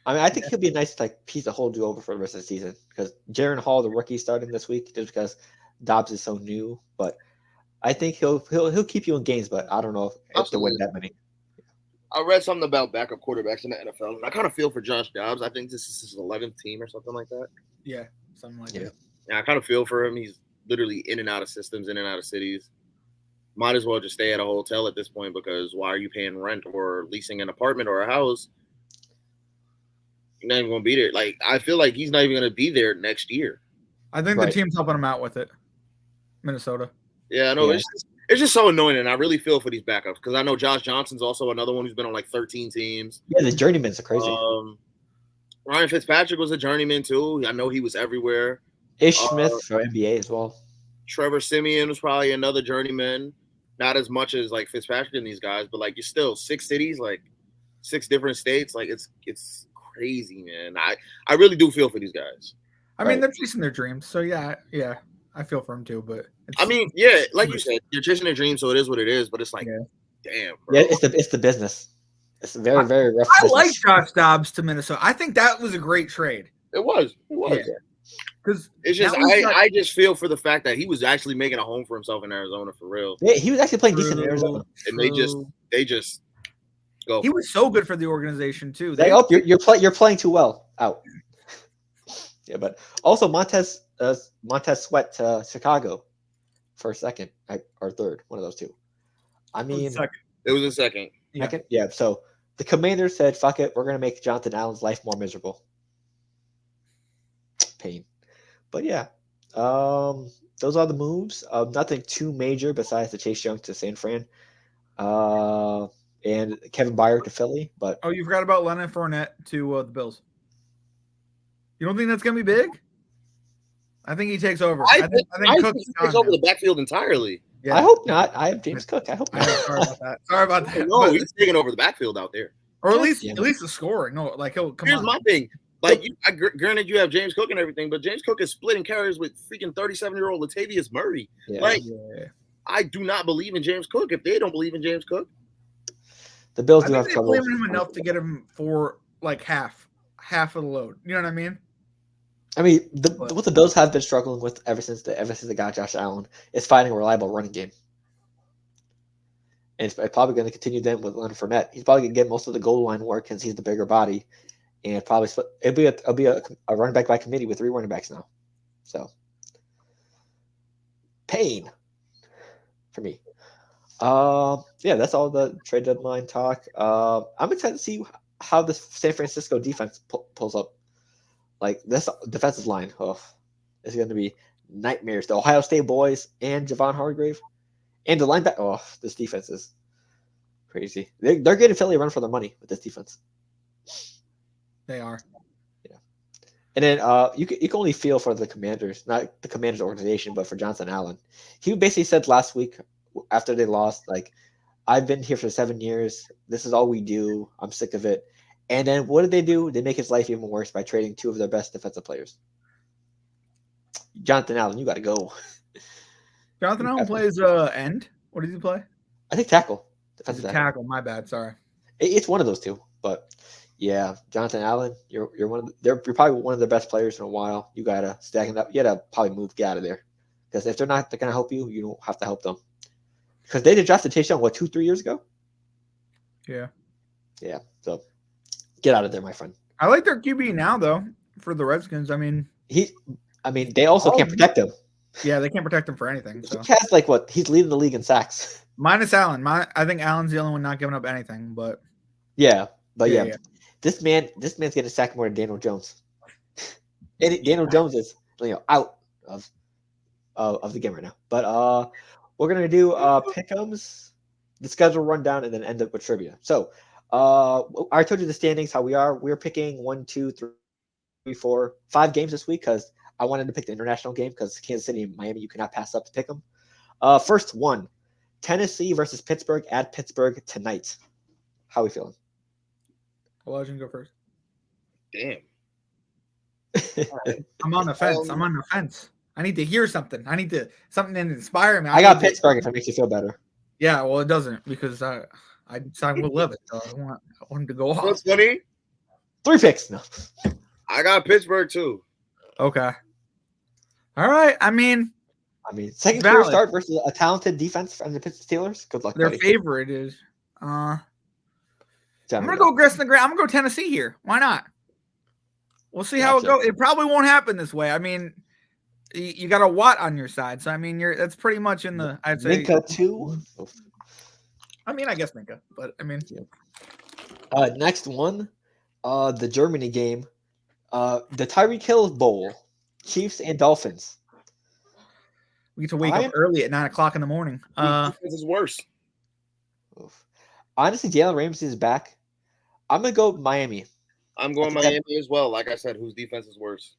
I mean, I think he'll be a nice like piece to hold you over for the rest of the season because Jaron Hall, the rookie, starting this week just because Dobbs is so new. But I think he'll keep you in games, but I don't know if to win that many. I read something about backup quarterbacks in the NFL, and I kind of feel for Josh Dobbs. I think this is his 11th team or something like that. Yeah, something like that. Yeah, I kind of feel for him. He's literally in and out of systems, in and out of cities. might as well just stay at a hotel at this point because why are you paying rent or leasing an apartment or a house? You're not even going to be there. Like, I feel like he's not even going to be there next year. I think the team's helping him out with it. Minnesota. Yeah, I know. Yeah. It's just so annoying, and I really feel for these backups because I know Josh Johnson's also another one who's been on like 13 teams. Yeah, the journeyman's are crazy. Ryan Fitzpatrick was a journeyman too. I know he was everywhere. Ish Smith for NBA as well. Trevor Siemian was probably another journeyman. Not as much as like Fitzpatrick and these guys, but like you're still 6 cities, like 6 different states. Like it's crazy, man. I really do feel for these guys. I mean, they're chasing their dreams, so yeah, I feel for them too. But I mean, yeah, like you said, you're chasing their dreams, so it is what it is. But it's like, damn, bro. Yeah, it's the business. It's very, very rough. I like Josh Dobbs to Minnesota. I think that was a great trade. It was. Because it's just I just feel for the fact that he was actually making a home for himself in Arizona for real. Yeah, he was actually playing decent in Arizona, and they just go. He was so good for the organization too. You're playing too well out. Yeah, but also Montez Sweat to Chicago for a second or third, one of those two. I mean, it was a second. Yeah. So the Commanders said, "Fuck it, we're gonna make Jonathan Allen's life more miserable." Pain, but yeah, those are the moves. Nothing too major besides the Chase Young to San Fran, and Kevin Byard to Philly. But you forgot about Leonard Fournette to the Bills. You don't think that's gonna be big? I think he takes over. I think Cook takes over the backfield entirely. Yeah. I hope not. I have James Cook. I hope not. Sorry about that. No, he's taking over the backfield out there, or at least the scoring. No, like he'll come. Here's my thing. Like, granted, you have James Cook and everything, but James Cook is splitting carries with freaking 37-year-old Latavius Murray. Yeah. I do not believe in James Cook. If they don't believe in James Cook, the Bills do have trouble. Believe in him enough to get him for like half of the load. You know what I mean? I mean, what the Bills have been struggling with ever since they got Josh Allen is finding a reliable running game. And it's probably going to continue then with Leonard Fournette. He's probably going to get most of the goal line work since he's the bigger body. And probably it'll be a running back by committee with 3 running backs now. So, pain for me. Yeah, that's all the trade deadline talk. I'm excited to see how the San Francisco defense pulls up. Like this defensive line, it's going to be nightmares. The Ohio State boys and Javon Hargrave and the linebacker. Oh, this defense is crazy. They're getting Philly a run for their money with this defense. They are. Yeah. And then you can only feel for the Commanders, not the Commanders organization, but for Jonathan Allen. He basically said last week after they lost, like, I've been here for 7 years. This is all we do. I'm sick of it. And then what did they do? They make his life even worse by trading 2 of their best defensive players. Jonathan Allen, you got to go. Jonathan Allen plays end. What does he play? I think tackle. Defensive tackle. My bad. Sorry. It's one of those two, but yeah, Jonathan Allen, you're probably one of the best players in a while. You gotta stack it up. You gotta probably get out of there because if they're not gonna help you, you don't have to help them. Because they drafted Chase Young 2-3 years ago. Yeah. So get out of there, my friend. I like their QB now though for the Redskins. I mean, they also can't protect him. Yeah, they can't protect him for anything. So. He has he's leading the league in sacks. Minus Allen. I think Allen's the only one not giving up anything. But yeah. This man's getting sacked more than Daniel Jones. And Daniel Jones is out of the game right now. But we're gonna do pick'ems, the schedule rundown, and then end up with trivia. So I told you the standings how we are. We're picking 1, 2, 3, 4, 5 games this week because I wanted to pick the international game because Kansas City and Miami you cannot pass up to pick them. First one, Tennessee versus Pittsburgh at Pittsburgh tonight. How are we feeling? I'll let you go first. Damn. I'm on the fence. I need to hear something. I need something to inspire me. I got Pittsburgh if it makes you feel better. Yeah, well, it doesn't because I signed with Levitt, so I want to go off. What's funny? 3 picks. No. I got Pittsburgh too. Okay. All right. I mean, second career start versus a talented defense from the Pittsburgh Steelers. Good luck. Their buddy. favorite is. I'm gonna go Grist in the ground. I'm gonna go Tennessee here. Why not? We'll see how it goes. It probably won't happen this way. I mean, You got a Watt on your side, so I mean, that's pretty much in the. I'd say Minka 2. I mean, I guess Minka, but I mean, Next one, the Germany game, the Tyreek Hill Bowl, Chiefs and Dolphins. we get to wake up early at 9:00 in the morning. This is worse. Honestly, Jalen Ramsey is back. I'm gonna go Miami. I'm going Miami as well. Like I said, whose defense is worse?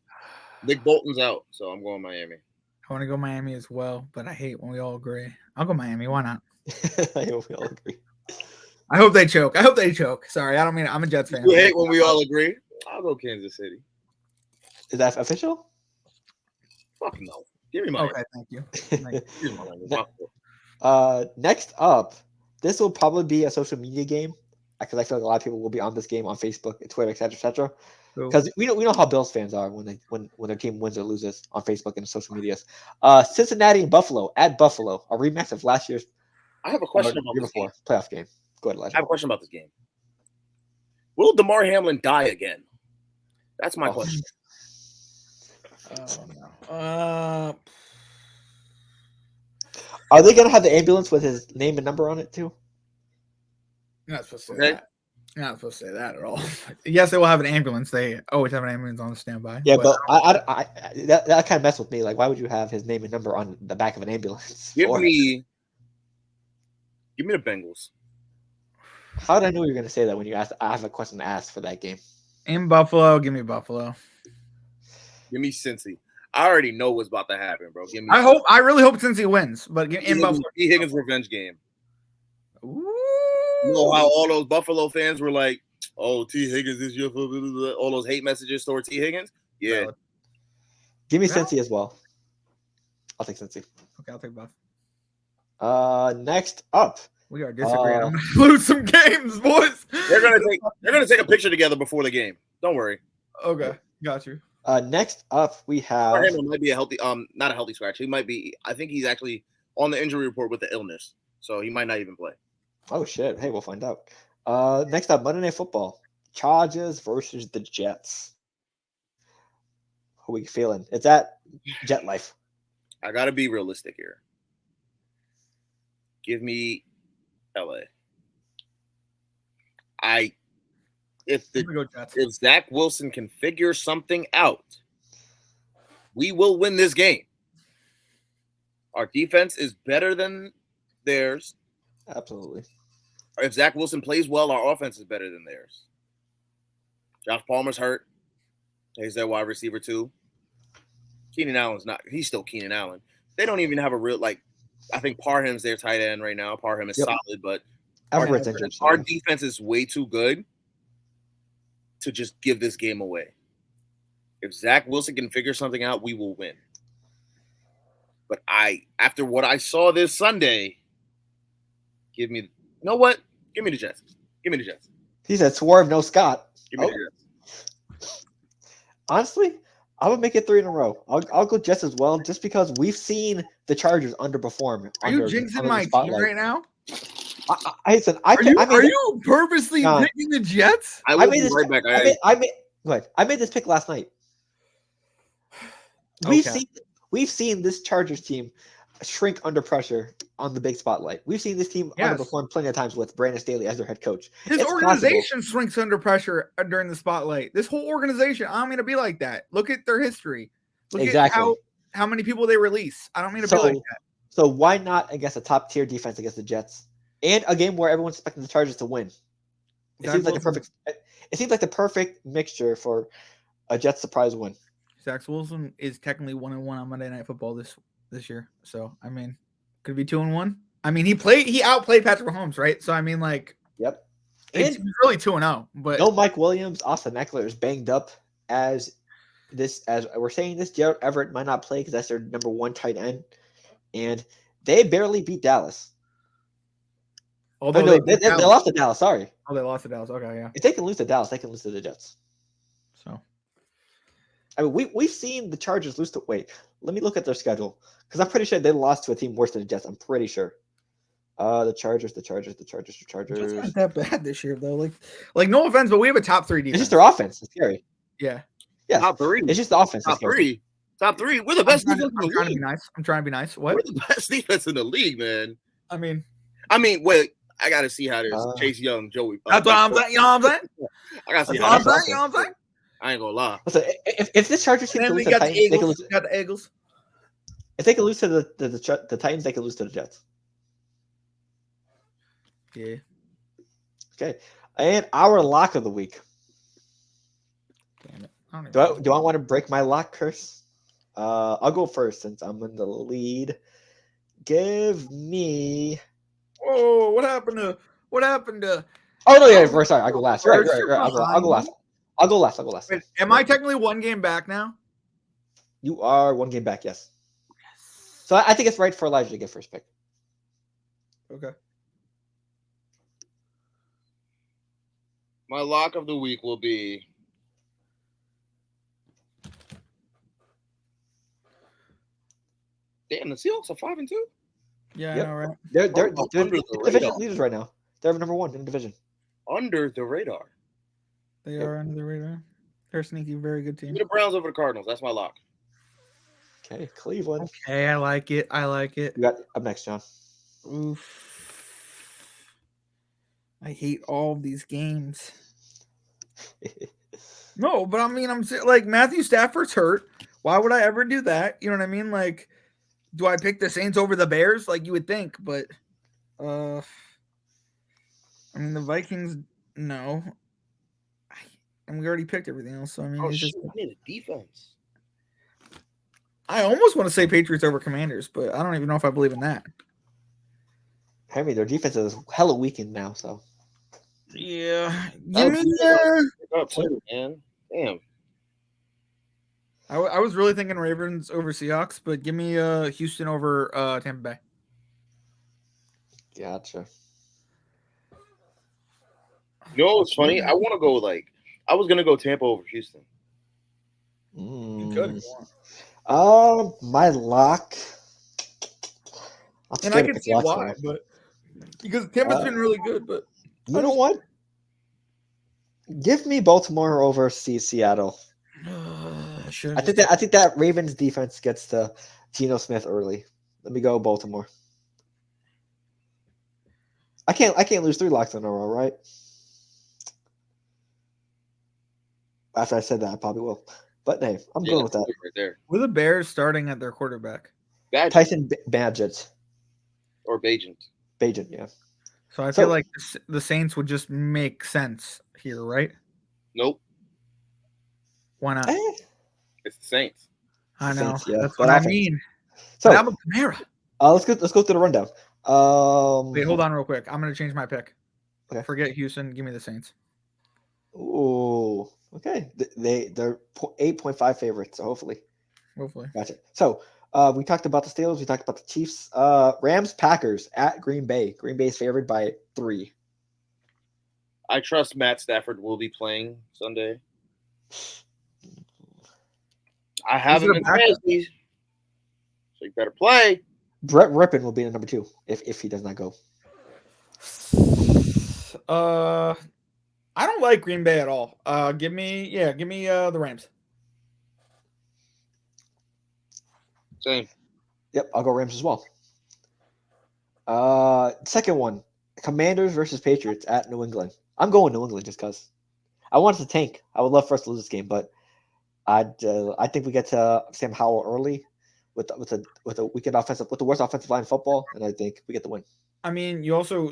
Nick Bolton's out, so I'm going Miami. I want to go Miami as well, but I hate when we all agree. I'll go Miami. Why not? I hope we all agree. I hope they choke. Sorry, I don't mean it. I'm a Jets fan. You hate when we all agree? I'll go Kansas City. Is that official? Fuck no. Give me Miami. Okay, thank you. Give me Miami. Next up, this will probably be a social media game because I feel like a lot of people will be on this game on Facebook, Twitter, etc. Because we know how Bills fans are when their team wins or loses on Facebook and social medias. Cincinnati and Buffalo at Buffalo, a rematch of last year's. I have a question about this game. Playoff game. Go ahead, Elijah. I have a question about this game. Will DeMar Hamlin die again? That's my question. No. Are they gonna have the ambulance with his name and number on it too? You're not supposed to say that. You're not supposed to say that at all. Yes, they will have an ambulance. They always have an ambulance on standby. Yeah, but I that kind of messed with me. Like, why would you have his name and number on the back of an ambulance? Give me the Bengals. How did I know you were gonna say that when you asked? I have a question to ask for that game. In Buffalo, give me Buffalo. Give me Cincy. I already know what's about to happen, bro. Give me. I really hope Cincy wins, but in Buffalo. T. Higgins revenge game. Ooh. You know how all those Buffalo fans were like, "Oh, T. Higgins is your," all those hate messages toward T. Higgins. Yeah. Give me Cincy as well. I'll take Cincy. Okay, I'll take Buff. Next up. We are disagreeing. I'm gonna lose some games, boys. They're gonna take a picture together before the game. Don't worry. Okay, got you. Next up we have. Hamlin might be a healthy, not a healthy scratch. He might be. I think he's actually on the injury report with the illness, so he might not even play. Oh shit! Hey, we'll find out. Next up, Monday Night Football: Chargers versus the Jets. How we feeling? It's at Jet Life. I gotta be realistic here. Give me LA. If Zach Wilson can figure something out, we will win this game. Our defense is better than theirs. Absolutely. If Zach Wilson plays well, our offense is better than theirs. Josh Palmer's hurt. He's their wide receiver too. Keenan Allen's not. He's still Keenan Allen. They don't even have a real I think Parham's their tight end right now. Parham is solid, but our defense is way too good to just give this game away. If Zach Wilson can figure something out, we will win. But after what I saw this Sunday, give me the Jets. Give me the Jets. He said swerve, no Scott. Give me the Jets. Honestly, I would make it 3 in a row. I'll go Jets as well, just because we've seen the Chargers underperform. Are you jinxing my team right now? Are you purposely picking the Jets? I made this pick last night. We've seen this Chargers team shrink under pressure on the big spotlight. We've seen this team underperform plenty of times with Brandon Staley as their head coach. His organization shrinks under pressure during the spotlight. This whole organization, I don't mean to be like that. Look at their history. Look at how many people they release. I don't mean to be like that. So why not against a top tier defense against the Jets? And a game where everyone's expecting the Chargers to win. It seems like the perfect mixture for a Jets surprise win. Zach Wilson is technically 1-1 on Monday Night Football this year. So I mean, could be 2-1. I mean, he outplayed Patrick Mahomes, right? So I mean, yep. It's really 2-0. But no Mike Williams, Austin Eckler is banged up as we're saying this. Gerald Everett might not play because that's their number 1 tight end, and they barely beat Dallas. Although they lost to Dallas. Sorry. Oh, they lost to Dallas. Okay, yeah. If they can lose to Dallas, they can lose to the Jets. So, I mean, we've seen the Chargers lose to. Wait, let me look at their schedule because I'm pretty sure they lost to a team worse than the Jets. I'm pretty sure. The Chargers. It's not that bad this year, though. Like no offense, but we have a top 3 defense. It's just their offense. It's scary. Yeah. Top 3. It's just the offense. Top 3. Top 3. We're the best defense in the I'm trying to be league. nice. I'm trying to be nice. What? We're the best defense in the league, man. I mean, Wait. I gotta see how there's Chase Young, Joey. that's what I'm saying. You know what I'm saying? I gotta see That's how what I'm saying. You know what I'm saying? I ain't gonna lie. Listen, if this Chargers team And can then lose we to the got the Titans, they can Eagles. lose. Got the Eagles. If they can lose to the Titans, they can lose to the Jets. Yeah. Okay, and our lock of the week. Damn it. I don't even Do I want to break my lock curse? I'll go first since I'm in the lead. Give me. Whoa! What happened to? Oh no, yeah, sorry. I go last. Right. You're I'll go last. behind. I'll go last. Wait, am I technically one game back now? You are one game back, yes. So I think it's right for Elijah to get first pick. Okay. My lock of the week will be damn, the Seahawks are 5-2. Yeah, Yep. I know, right? They're Under the division radar. leaders right now. They're number 1 in the division. Under the radar. They are under the radar. They're a sneaky, very good Give team. me the Browns over the Cardinals. That's my lock. Okay, Cleveland. Okay, I like it. You got up next, John. Oof. I hate all of these games. No, but I mean, I'm like Matthew Stafford's hurt. Why would I ever do that? You know what I mean? Like, do I pick the Saints over the Bears? Like you would think, but I mean the Vikings. No, and we already picked everything else. So I mean, Oh, it's shit. just, I need a defense. I almost want to say Patriots over Commanders, but I don't even know if I believe in that. I mean, their defense is hella weakened now, so. Yeah, Oh, give me. Pick up too, man. Damn. I was really thinking Ravens over Seahawks, but give me Houston over Tampa Bay. Gotcha. You know what's funny? I want to go I was gonna go Tampa over Houston. You could. if you want. My lock. And I can see why, but because Tampa's been really good, but you know what? Give me Baltimore over Seattle. I think that Ravens defense gets to Geno Smith early. Let me go Baltimore. I can't lose 3 locks in a row, right? After I said that, I probably will. But hey, I'm going with that. Right there. Were the Bears starting at their quarterback? Tyson Badgett. Or Bajent. Bajan, yeah. So I feel like the Saints would just make sense here, right? Nope. Why not? It's the Saints. I know. Saints, yeah. That's But what I offense. mean. So But how about Kamara? let's go through the rundown. Wait, hold on real quick. I'm gonna change my pick. Okay. Forget Houston. Give me the Saints. Ooh, okay. They're 8.5 favorites, so hopefully. Gotcha. So we talked about the Steelers. We talked about the Chiefs. Rams, Packers at Green Bay. Green Bay is favored by 3. I trust Matt Stafford will be playing Sunday. I have him in fantasy, so you better play. Brett Rippon will be the number 2 if he does not go. I don't like Green Bay at all. Give me the Rams. Same. Yep, I'll go Rams as well. Second one, Commanders versus Patriots at New England. I'm going New England just because I want us to tank. I would love for us to lose this game, but I think we get to Sam Howell early with a wicked offensive, with the worst offensive line in football, and I think we get the win. I mean,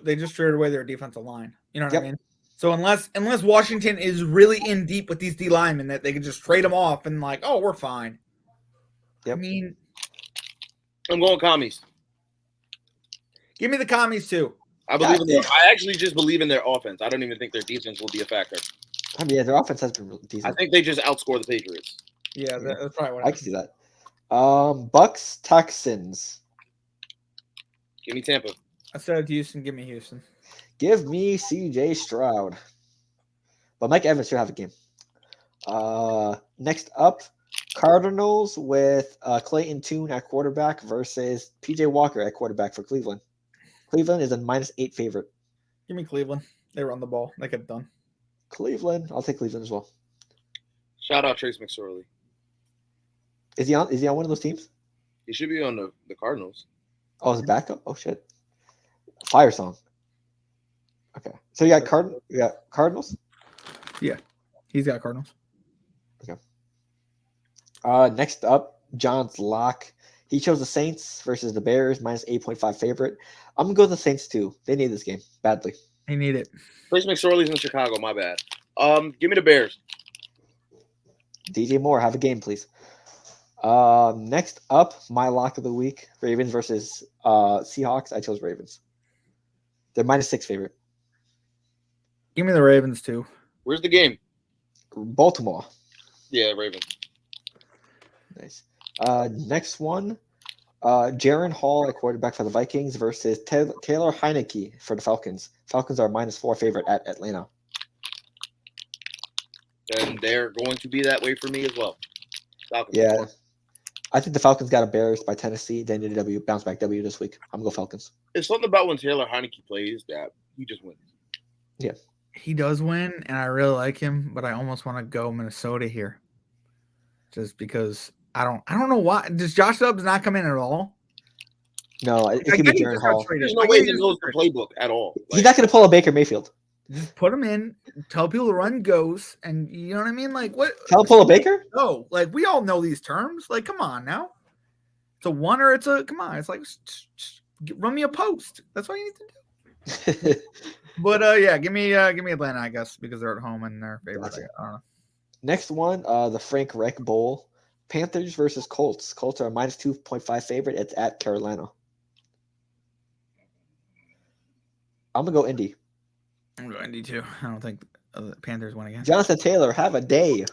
they just traded away their defensive line. You know what Yep. I mean? So unless Washington is really in deep with these D linemen that they can just trade them off and like, oh, we're fine. Yep. I mean, I'm going commies. give me the commies too. I believe in I actually just believe in their offense. I don't even think their defense will be a factor. I mean, yeah, their offense has been really decent. I think they just outscore the Patriots. Yeah, that's probably what I can see that. Bucks, Texans. Give me Tampa. I said Houston. Give me Houston. Give me C.J. Stroud. But Mike Evans should have a game. Next up, Cardinals with Clayton Tune at quarterback versus P.J. Walker at quarterback for Cleveland. Cleveland is a -8 favorite. Give me Cleveland. They run the ball. They get it done. Cleveland. I'll take Cleveland as well. Shout out Trace McSorley. Is he on? Is he on one of those teams? He should be on the Cardinals. Oh, his backup. Oh shit. Fire song. Okay, so you got Cardinals. He's got Cardinals. Next up, John's lock. He chose the Saints versus the Bears, minus 8.5 favorite. I'm gonna go with the Saints too. They need this game badly. He need it. Place McSorley's in Chicago. My bad. Give me the Bears. DJ Moore, have a game, please. Next up, my lock of the week: Ravens versus Seahawks. I chose Ravens. They're minus 6 favorite. Give me the Ravens too. Where's the game? Baltimore. Yeah, Ravens. Nice. Next one, Jaron Hall, a quarterback for the Vikings, versus Taylor Heineke for the Falcons. Falcons are minus 4 favorite at Atlanta. And they're going to be that way for me as well. Falcons. Yeah. I think the Falcons got embarrassed by Tennessee. They need a bounce back W this week. I'm going to go Falcons. It's something about when Taylor Heineke plays that he just wins. Yeah. He does win, and I really like him, but I almost want to go Minnesota here. Just because I don't know why. Does Josh Dobbs not come in at all? No, it could be Jaron Hall. There's no way he knows the playbook at all. He's not going to pull a Baker Mayfield. Just put him in, tell people to run ghosts, and you know what I mean? Like, what? Tell him pull a Baker? No, like, we all know these terms. Like, come on now. It's a one or it's a, come on. It's like, run me a post. That's all you need to do. But, yeah, give me Atlanta, I guess, because they're at home and they're favorites. Gotcha. I don't know. Next one, the Frank Reich Bowl. Panthers versus Colts. Colts are a minus 2.5 favorite. It's at Carolina. I'm going to go Indy. I'm going Indy too. I don't think the Panthers win again. Jonathan Taylor, have a day.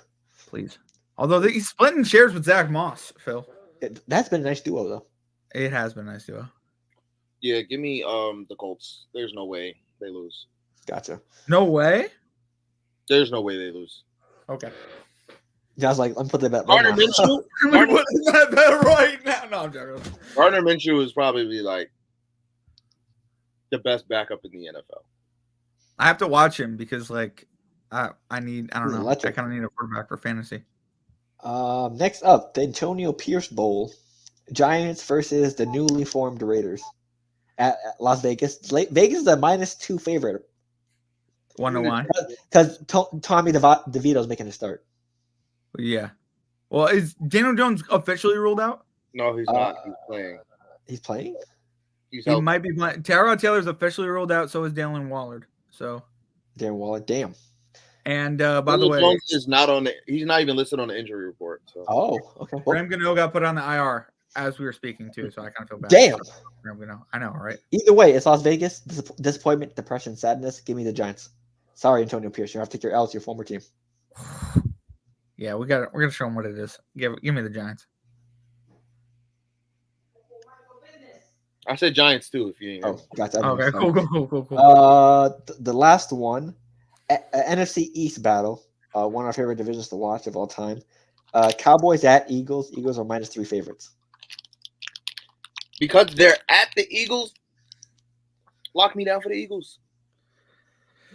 Please. Although he's splitting shares with Zach Moss, Phil. That's been a nice duo, though. It has been a nice duo. Yeah, give me the Colts. There's no way they lose. Gotcha. No way? There's no way they lose. Okay. John's like, let me put that bet Gardner right now. Minshew. I'm putting that bet right now. No, I'm joking. Gardner Minshew is probably like the best backup in the NFL. I have to watch him because, like, I don't He's know. electric. I kind of need a quarterback for fantasy. Next up, the Antonio Pierce Bowl. Giants versus the newly formed Raiders at Las Vegas. Vegas is a minus 2 favorite. Wonder why? Because Tommy DeVito's making a start. Yeah. Well, is Daniel Jones officially ruled out? No, he's not. He's playing. He's playing? He's He healthy. might be playing. Tyrod Taylor's officially ruled out. So is Dalen Wallard. So, Darren Waller. Damn. and by the Daniel way, Jones is not on the. He's not even listed on the injury report. So Oh, okay. Well, Graham Gano got put on the IR as we were speaking too. So I kind of feel bad. damn. Graham Gano. I know, right? Either way, it's Las Vegas. Disappointment, depression, sadness. Give me the Giants. Sorry, Antonio Pierce. You have to take your L to your former team. Yeah, we're gonna show them what it is. Give me the Giants. I said Giants too. If you didn't. Oh, gotcha. Okay, cool. The last one, NFC East battle. One of our favorite divisions to watch of all time. Cowboys at Eagles. Eagles are minus 3 favorites. Because they're at the Eagles, lock me down for the Eagles.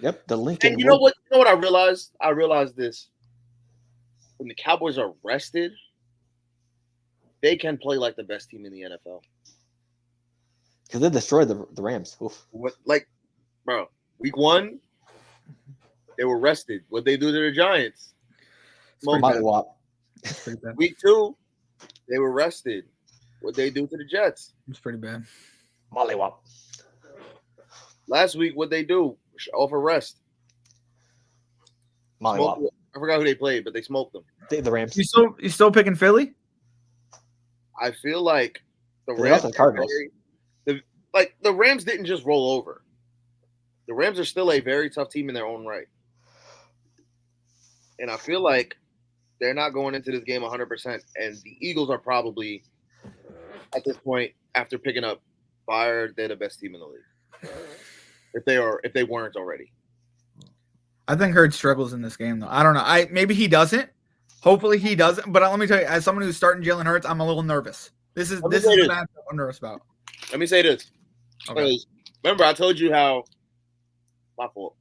Yep, the Lincoln. And you know what? You know what I realized? I realized this. When the Cowboys are rested, they can play like the best team in the NFL. Because they destroyed the Rams. Oof. What, like, bro? Week 1, they were rested. What they do to the Giants? pretty Molly bad. Wop. It's pretty bad. Week 2, they were rested. What they do to the Jets? It's pretty bad. Molly Wop. Last week, what they do? Offer rest. Molly Wop. I forgot who they played, but they smoked them. The Rams. You still picking Philly? I feel like the They Rams lost to the Cardinals. the Rams didn't just roll over. The Rams are still a very tough team in their own right. And I feel like they're not going into this game 100%. And the Eagles are probably, at this point, after picking up Fire, they're the best team in the league. If they weren't already. I think Hurts struggles in this game though. I don't know. Maybe he doesn't. Hopefully he doesn't. But let me tell you, as someone who's starting Jalen Hurts, I'm a little nervous. This is the matchup I'm nervous about. Let me say this. Okay. Because remember, I told you how my fault.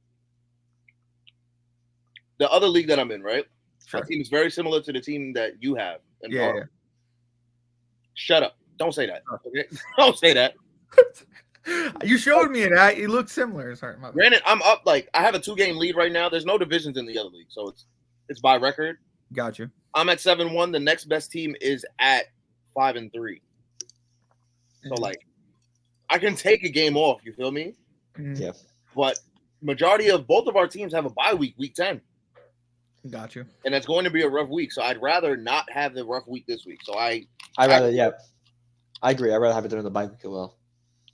The other league that I'm in, right? Sure. My team is very similar to the team that you have. Yeah. Shut up. Don't say that. Okay? Don't say that. You showed me that. You look similar. Sorry, my bad. Granted, I'm up like I have a 2-game lead right now. There's no divisions in the other league, so it's by record. Got you. I'm at 7-1. The next best team is at 5-3. So like, I can take a game off. You feel me? Yeah. But majority of both of our teams have a bye week 10. Got you. And that's going to be a rough week. So I'd rather not have the rough week this week. So I agree. I'd rather have it during the bye week as well.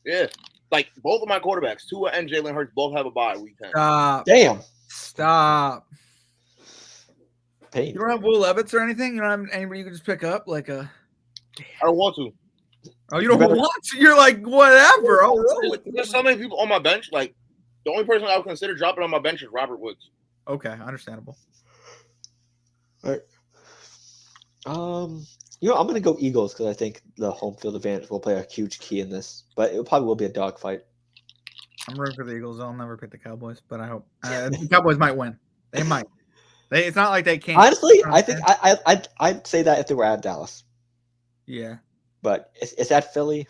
Yeah. Like both of my quarterbacks, Tua and Jalen Hurts, both have a bye week 10. Damn. Stop. Pain. You don't have Will Levis or anything? You don't have anybody you can just pick up? Like a. I don't want to. Oh, you don't want to? You're like, whatever. I'll roll with There's so many people on my bench. Like, the only person I would consider dropping on my bench is Robert Woods. Okay, understandable. All right. I'm gonna go Eagles because I think the home field advantage will play a huge key in this, but it probably will be a dogfight. I'm rooting for the Eagles. I'll never pick the Cowboys, but I hope the Cowboys might win. They might. It's not like they can't. Honestly, I think I'd say that if they were at Dallas. Yeah, but it's at Philly.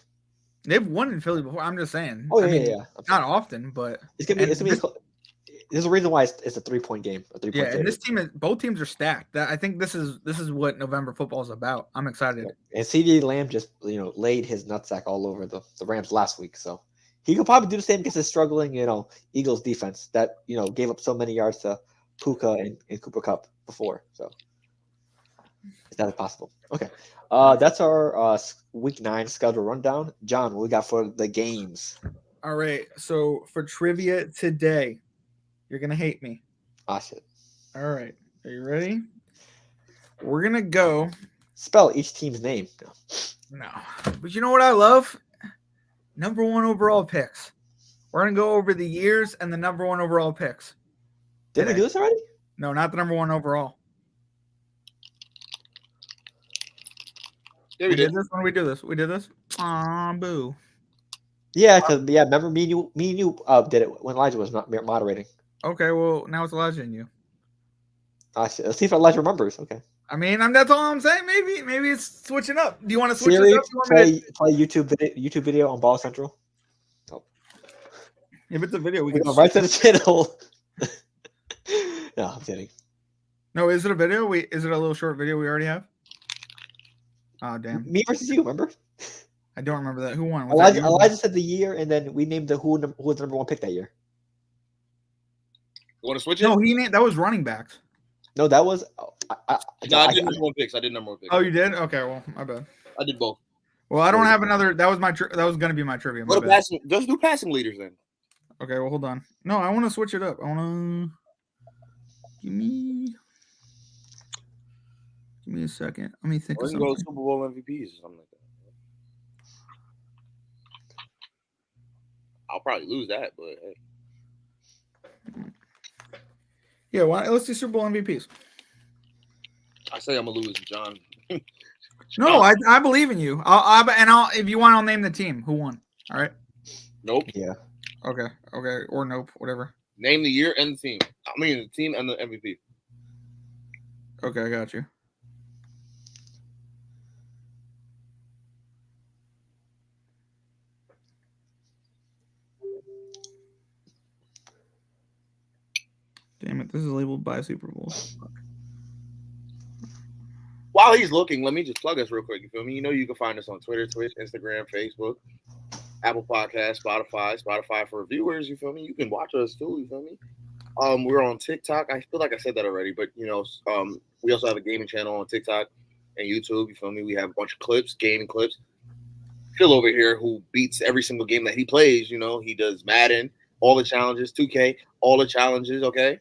They've won in Philly before. I'm just saying. Oh yeah. Not often, but it's gonna be. There's a reason why it's a 3-point game. And this team both teams are stacked. I think this is what November football is about. I'm excited. Yeah. And CeeDee Lamb just laid his nutsack all over the Rams last week, so he could probably do the same against his struggling Eagles defense that gave up so many yards to Puka and Cooper Kupp before. So is that possible? Okay, that's our week 9 schedule rundown. John, what we got for the games? All right, so for trivia today. You're going to hate me. Ah, shit. All right. Are you ready? We're going to go. Spell each team's name. No. But you know what I love? Number 1 overall picks. We're going to go over the years and the number 1 overall picks. Did we do this already? No, not the number 1 overall. Yeah, we did this when we do this. We did this? Aw, boo. Yeah, remember me and you did it when Elijah was not moderating. Okay, well, now it's Elijah and you. Let's see if Elijah remembers. Okay. I mean, that's all I'm saying. Maybe it's switching up. Do you want to switch Siri, it up? play YouTube video on Ball Central. Oh. If it's a video, we can go right to the channel. No, I'm kidding. No, is it a video? Is it a little short video we already have? Oh, damn. Me versus you, remember? I don't remember that. Who won? Elijah said the year, and then we named who was the number 1 pick that year. You want to switch it? No, that was running backs. No, that was. I did number 1 picks. Oh, you did? Okay, well, my bad. I did both. Well, I don't have another. That was going to be my trivia. Just do passing leaders then. Okay, well, hold on. No, I want to switch it up. I want to. Give me a second. Let me think of something. Go Super Bowl MVPs or something like that. I'll probably lose that, but hey. Yeah, let's do Super Bowl MVPs. I say I'm gonna lose, John. No, I believe in you. If you want, I'll name the team who won. All right. Nope. Yeah. Okay. Or nope. Whatever. Name the year and the team. I mean, the team and the MVP. Okay, I got you. Damn it, this is labeled by Super Bowl. While he's looking, let me just plug us real quick. You feel me? You can find us on Twitter, Twitch, Instagram, Facebook, Apple Podcasts, Spotify for viewers. You feel me? You can watch us too. You feel me? We're on TikTok. I feel like I said that already, but we also have a gaming channel on TikTok and YouTube. You feel me? We have a bunch of clips, gaming clips. Phil over here, who beats every single game that he plays. He does Madden, all the challenges, 2K, all the challenges. Okay.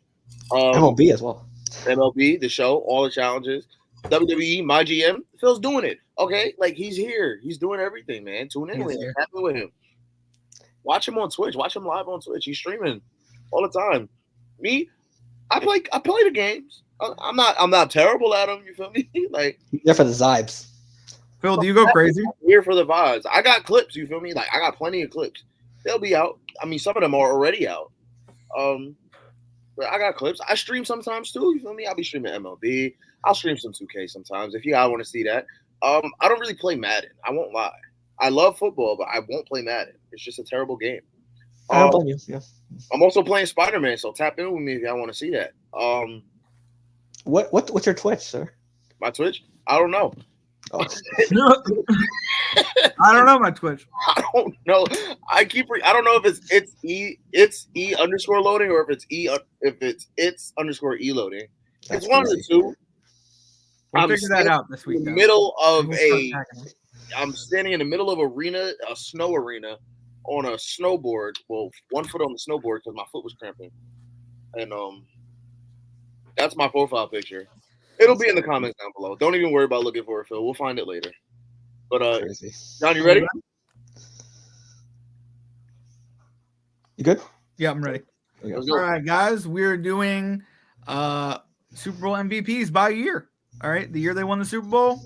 MLB as well. MLB, the show, all the challenges. WWE, my GM, Phil's doing it. Okay, like he's here. He's doing everything, man. Tune in with him. Happy with him. Watch him on Twitch. Watch him live on Twitch. He's streaming all the time. Me, I play the games. I'm not terrible at them. You feel me? Like you're for the vibes. Phil, do you go crazy? I'm here for the vibes. I got clips. You feel me? Like I got plenty of clips. They'll be out. I mean, some of them are already out. But I got clips. I stream sometimes too. You feel me? I'll be streaming MLB. I'll stream some 2K sometimes if you guys want to see that. I don't really play Madden. I won't lie. I love football, but I won't play Madden. It's just a terrible game. I don't blame you. Yeah. I'm also playing Spider-Man, so tap in with me if y'all want to see that. What's your Twitch, sir? My Twitch? I don't know. Oh. I don't know my Twitch. I don't know. I don't know if it's E underscore loading or if it's underscore E loading. That's it's one crazy. of the two. We'll figure that out this week. In the middle of We'll I'm standing in the middle of a snow arena, on a snowboard. Well, 1 foot on the snowboard because my foot was cramping, and that's my profile picture. It'll be in the comments down below. Don't even worry about looking for it, Phil. We'll find it later. But Crazy. John, you ready? You good? Yeah, I'm ready. Okay. All right, guys, we're doing Super Bowl MVPs by year. All right, the year they won the Super Bowl,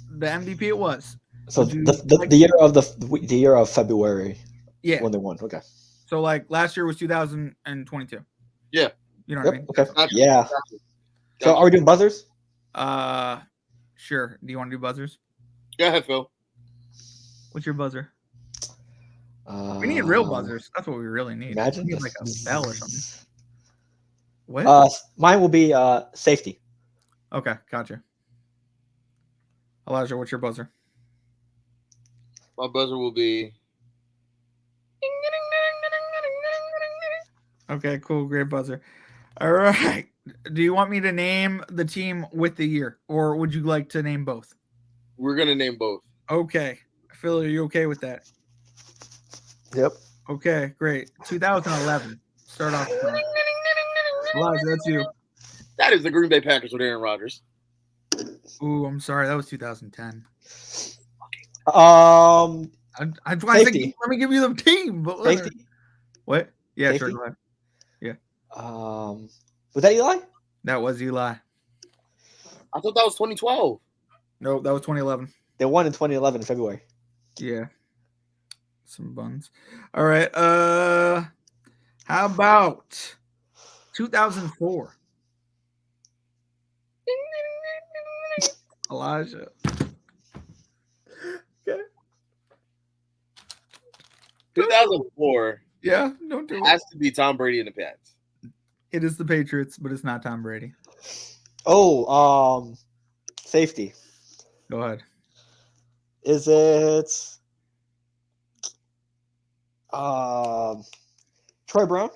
the MVP it was. So the year of February. Yeah. When they won. Okay. So like last year was 2022. Yeah. You know what I mean? Okay. Yeah. So are we doing buzzers? Sure. Do you want to do buzzers? Go ahead, Phil. What's your buzzer? We need real buzzers. That's what we really need. Imagine we need like a bell or something. What? Mine will be safety. Okay, gotcha. Elijah, what's your buzzer? My buzzer will be. Okay, cool. Great buzzer. All right. Do you want me to name the team with the year, or would you like to name both? We're going to name both. Okay. Phil, are you okay with that? Yep. Okay, great. 2011. Start off. Elijah, that's you. That is the Green Bay Packers with Aaron Rodgers. Ooh, I'm sorry. That was 2010. Safety. Let me give you the team. But Safety. What? Yeah, Safety? sure. Go ahead. Was that Eli? That was Eli. I thought that was 2012. No, that was 2011. They won in 2011 in February. Yeah. Some buns. All right. How about 2004? Elijah. Okay. 2004. Yeah, don't do it. Has to be Tom Brady and the Pats. It is the Patriots, but it's not Tom Brady. Oh, safety. Go ahead. Is it Troy Brown?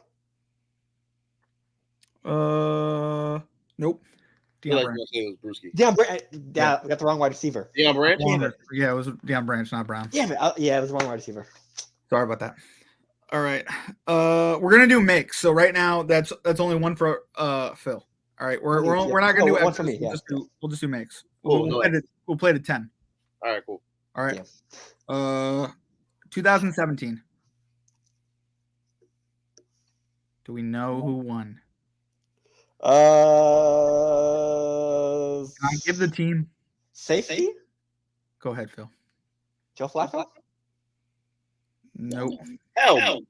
Nope. I feel like Deion you say it was Brewski. Deion Branch. Yeah, we got the wrong wide receiver. Deion Branch? Branch. Yeah, it was Deion Branch, not Brown. Damn it. Yeah, it was the wrong wide receiver. Sorry about that. All right. We're gonna do mix. So right now that's only one for Phil. All right. We're not gonna do one X's. for me. We'll Yeah. we'll just do mix. Cool, We'll play to 10. All right, cool. All right. 2017. Do we know who won? Can I give the team? Safety? Go ahead, Phil. Joe Flacco? Nope. Hell no.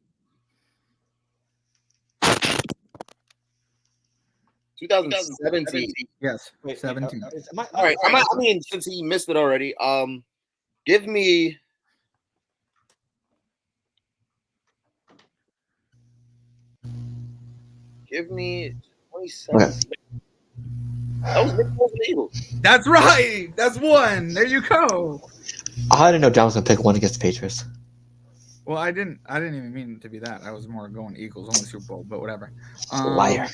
2017. Yes. Wait, 17. All right. I mean, since he missed it already, give me. Give me 2017. That was Nick Foles and the Eagles. That's right. That's one. There you go. I didn't know John was gonna pick one against the Patriots. Well, I didn't even mean it to be that. I was more going Eagles only Super Bowl, but whatever. Liar.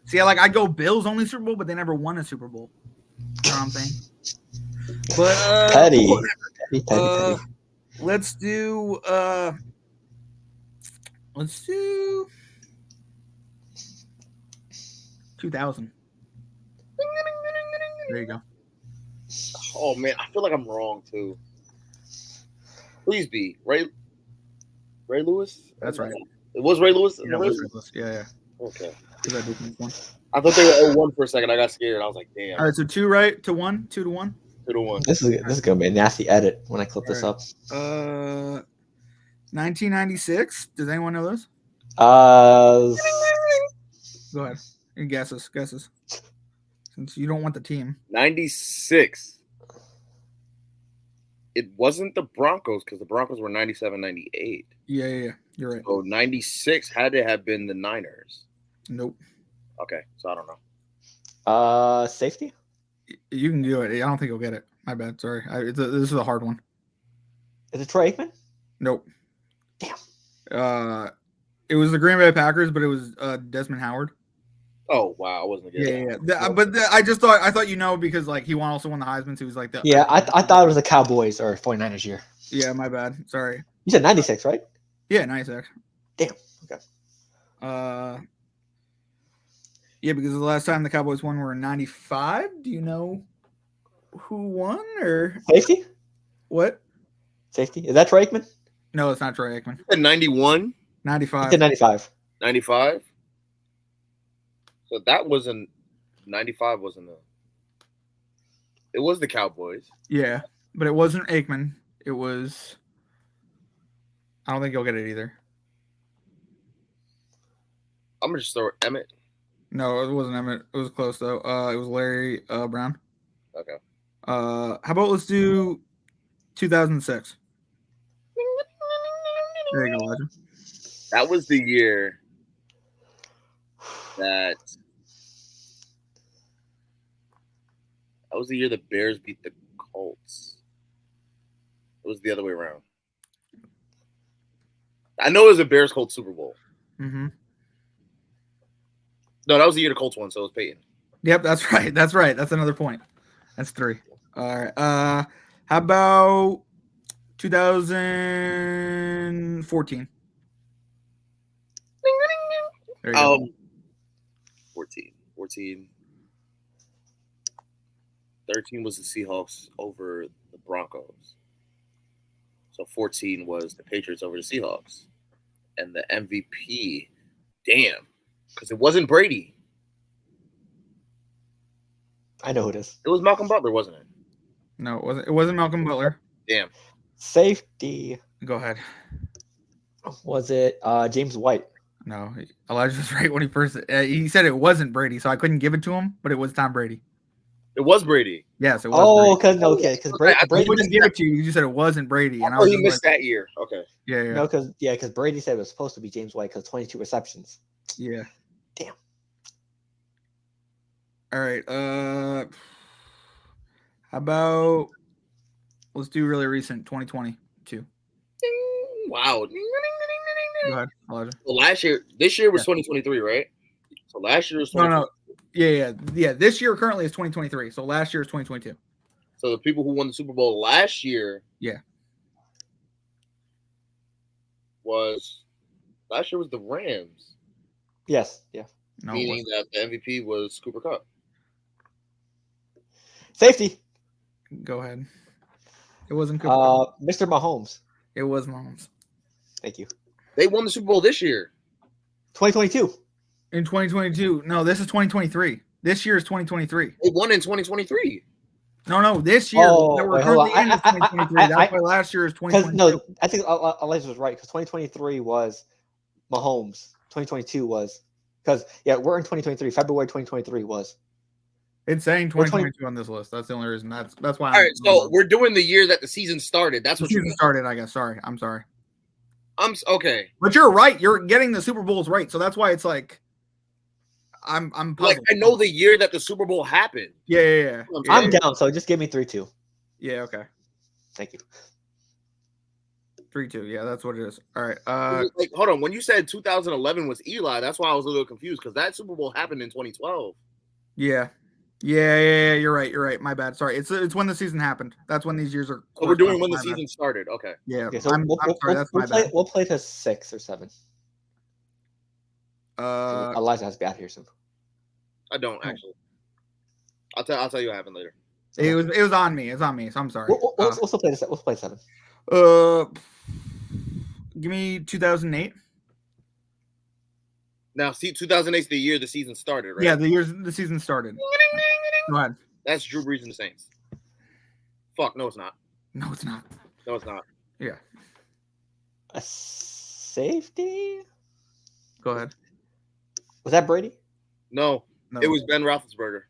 See, I go Bills only Super Bowl, but they never won a Super Bowl. You know what I'm saying? But Petty. Let's do 2000. There you go. Oh man, I feel like I'm wrong too. Please be Ray Lewis. That's right. It was Ray Lewis. Yeah, Ray Lewis. Yeah. Okay. I thought they were 0-1 for a second. I got scared. I was like, damn. All right, so 2 right to 1, 2 to 1. 2-1. This is gonna be a nasty edit when I clip this up. 1996. Does anyone know this? Go Go ahead. Any guesses? Since you don't want the team. 96. It wasn't the Broncos because the Broncos were 97, 98. Yeah. You're right. So 96 had to have been the Niners. Nope. Okay, so I don't know. Safety? You can do it. I don't think you'll get it. My bad. Sorry. This is a hard one. Is it Troy Aikman? Nope. Damn. It was the Green Bay Packers, but it was Desmond Howard. Oh wow, I wasn't gonna get Yeah. I thought because like he also won the Heisman, so he was like the. Yeah, I thought it was the Cowboys or 49ers year. Yeah, my bad. Sorry. You said 96, right? Yeah, 96. Damn. Okay. Yeah, because the last time the Cowboys won were in 95. Do you know who won or Safety? what? Safety? Is that Troy Aikman? No, it's not Troy Aikman. 91, 95. It's in 95. 95. So that wasn't 95. Wasn't it? It was the Cowboys. Yeah, but it wasn't Aikman. It was. I don't think you'll get it either. I'm gonna just throw Emmett. No, it wasn't Emmett. It was close though. It was Larry Brown. Okay. How about let's do 2006. There you go, Elijah. That was the year that the Bears beat the Colts. It was the other way around. I know it was a Bears Colts Super Bowl. Mm-hmm. No, that was the year the Colts won, so it was Peyton. Yep, that's right. That's right. That's another point. That's 3. All right. How about 2014? There you go. 14. 13 was the Seahawks over the Broncos. So 14 was the Patriots over the Seahawks. And the MVP, damn, because it wasn't Brady. I know who it is. It was Malcolm Butler, wasn't it? No, it wasn't. It wasn't Malcolm Butler. Damn. Safety. Go ahead. Was it James White? No, Elijah was right when he first. He said it wasn't Brady, so I couldn't give it to him, but it was Tom Brady. It was Brady. Yes, it was. Oh, Brady. because I Brady wouldn't give it to you. You said it wasn't Brady, and Oh, he missed that year. Okay. Yeah. No, because Brady said it was supposed to be James White because 22 receptions. Yeah. Damn. All right. How about let's do really recent 2022. Wow. Go ahead, Elijah. Well, this year was 2023, right? So last year was 2023. No. Yeah. This year currently is 2023. So last year is 2022. So the people who won the Super Bowl last year, was the Rams. Yes. Yeah. No, Meaning that the MVP was Cooper Kupp. Safety. Go ahead. It wasn't Cooper. Mr. Mahomes. It was Mahomes. Thank you. They won the Super Bowl this year. 2022. In 2022. No, this is 2023. This year is 2023. They won in 2023. No, this year. Oh, we're wait, hold currently on. in 2023. That's why last year is 2022. No, I think Elijah was right because 2023 was Mahomes. 2022 was because we're in 2023. February 2023 was. It's saying 2022 on this list. That's the only reason. That's why. All right, so we're doing the year that the season started. That's what the season started. I guess. Sorry, I'm sorry. I'm okay. But you're right. You're getting the Super Bowls right. So that's why it's like I'm puzzled. Like I know the year that the Super Bowl happened. Yeah. I'm down, so just give me 3-2. Yeah, okay. Thank you. 3-2. Yeah, that's what it is. All right. Like hold on. When you said 2011 was Eli, that's why I was a little confused because that Super Bowl happened in 2012. Yeah. You're right. My bad. Sorry. It's when the season happened. That's when these years are. So we're doing when the season started. Okay. Yeah. Okay, so I'm sorry. That's my bad. We'll play to 6 or 7. So Elijah has to be out here soon. I don't actually. I'll tell you what happened later. it was on me. It's on me. So I'm sorry. We'll still play to 7. We'll play 7. Give me 2008. Now, see, 2008 is the year the season started, right? Yeah, the season started. Go ahead. That's Drew Brees and the Saints. Fuck, no, it's not. No, it's not. No, it's not. Yeah. A safety? Go ahead. Was that Brady? No, it was Ben Roethlisberger.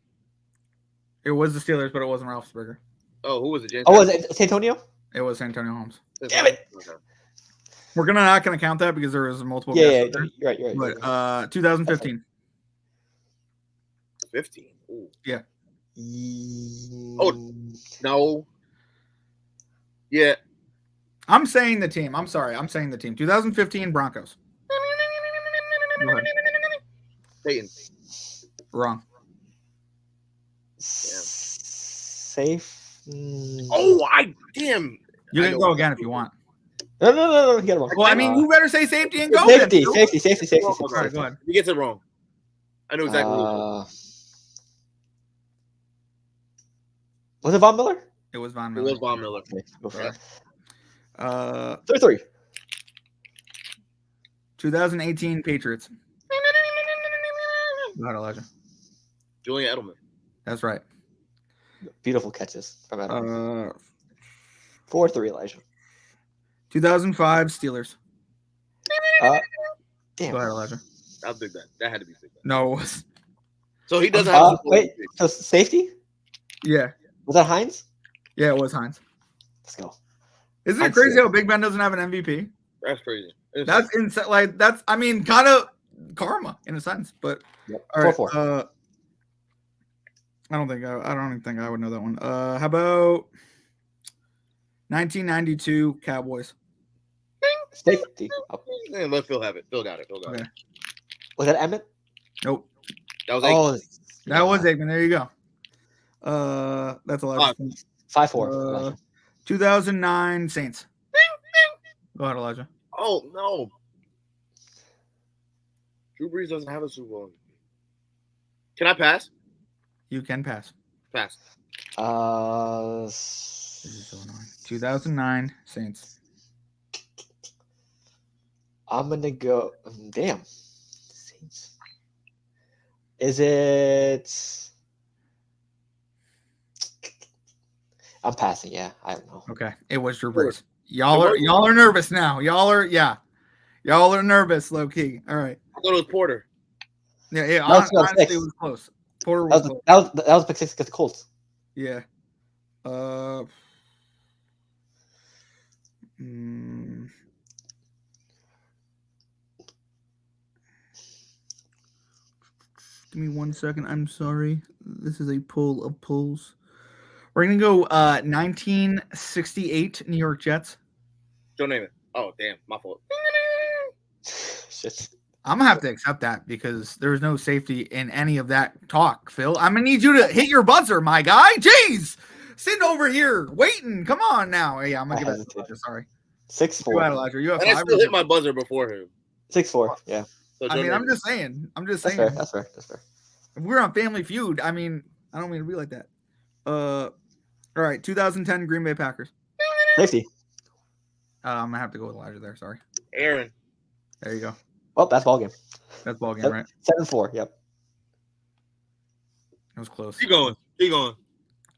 It was the Steelers, but it wasn't Roethlisberger. Oh, who was it? James? Oh, was it Santonio? It was Antonio Holmes. Damn it. Okay. We're not gonna count that because there was multiple. Yeah, guesses there. you're right. You're right. But 2015. 15. Ooh. Yeah. Oh, no. Yeah. I'm saying the team. I'm sorry. I'm saying the team. 2015 Broncos. Go ahead. Peyton. Wrong. Safe. Oh, damn. You I can know go what again this if you is. want. No. You got it wrong. Well, I mean, you better say safety and go. Safety. Then. Safety. All right, go ahead. He gets it wrong. I know exactly what it was. Was it Von Miller? It was Von It Miller. was Von Miller. Okay, go for Yeah. it. 3-3. 2018 Patriots. Go ahead, Elijah. Julian Edelman. That's right. Beautiful catches from Edelman. 4-3, Elijah. 2005 Steelers. Damn. Go ahead, Elijah. That was Big Ben. That had to be Big Ben. No, it was. So he doesn't have. Wait. So safety? Yeah. Was that Hines? Yeah, it was Hines. Let's go. Isn't it Hines crazy too. how Big Ben doesn't have an MVP? That's crazy. That's insane. Like that's, I mean, kind of karma in a sense. But Yep. all right. 4-4. I don't even think I would know that one. How about 1992 Cowboys? Safety. Oh, Yeah, let Phil have it. Phil got it. Okay. was that Emmett? Nope. That was That was Aikman. There you go. That's a lot. 5-4. Elijah. 2009 Saints. Go ahead, Elijah. Oh no. Drew Brees doesn't have a Super Bowl. Can I pass? You can pass. Pass. This is so annoying. 2009 Saints. I'm gonna go. Damn. Saints. Is it? I'm passing. Yeah, I don't know. Okay, it was Drew Brees. Y'all are nervous now. Y'all are nervous, low key. All right. I thought it was Porter. Yeah. That was Honestly, 6. it was close. Porter was That close. was pick 6 against the Colts. Yeah. Give me 1 second. I'm sorry. This is a pull of pulls. We're gonna go 1968 New York Jets. Don't name it. Oh damn, my fault. Shit. I'm gonna have to accept that because there's no safety in any of that talk, Phil. I'm gonna need you to hit your buzzer, my guy. Jeez, sitting over here waiting. Come on now. Yeah, I'm gonna give it to Elijah. Sorry. 6-4. Go ahead, Elijah. You have And I 5. still hit my buzzer before him. 6-4. Yeah. So I mean, don't I'm name just saying. That's fair. That's fair. If we're on Family Feud, I mean, I don't mean to be like that. All right, 2010 Green Bay Packers. Safety. I'm gonna have to go with Elijah there. Sorry. it. Aaron. There you go. Well, that's ball game. That's ball game, right? 7-4. Yep. It was close. Keep going. Keep going.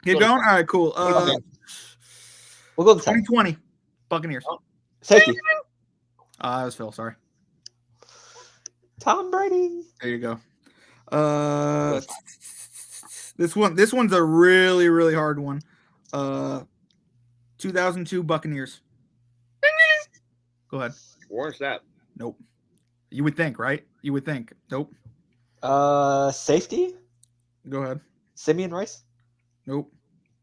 Keep going. All right, cool. We'll go to 10. 2020 Buccaneers. Safety. That was Phil. Sorry. Tom Brady. There you go. This one's a really, really hard one. 2002 Buccaneers. Go ahead. Warren Sapp. Nope. You would think, right? You would think. Nope. Safety. Go ahead. Simeon Rice. Nope.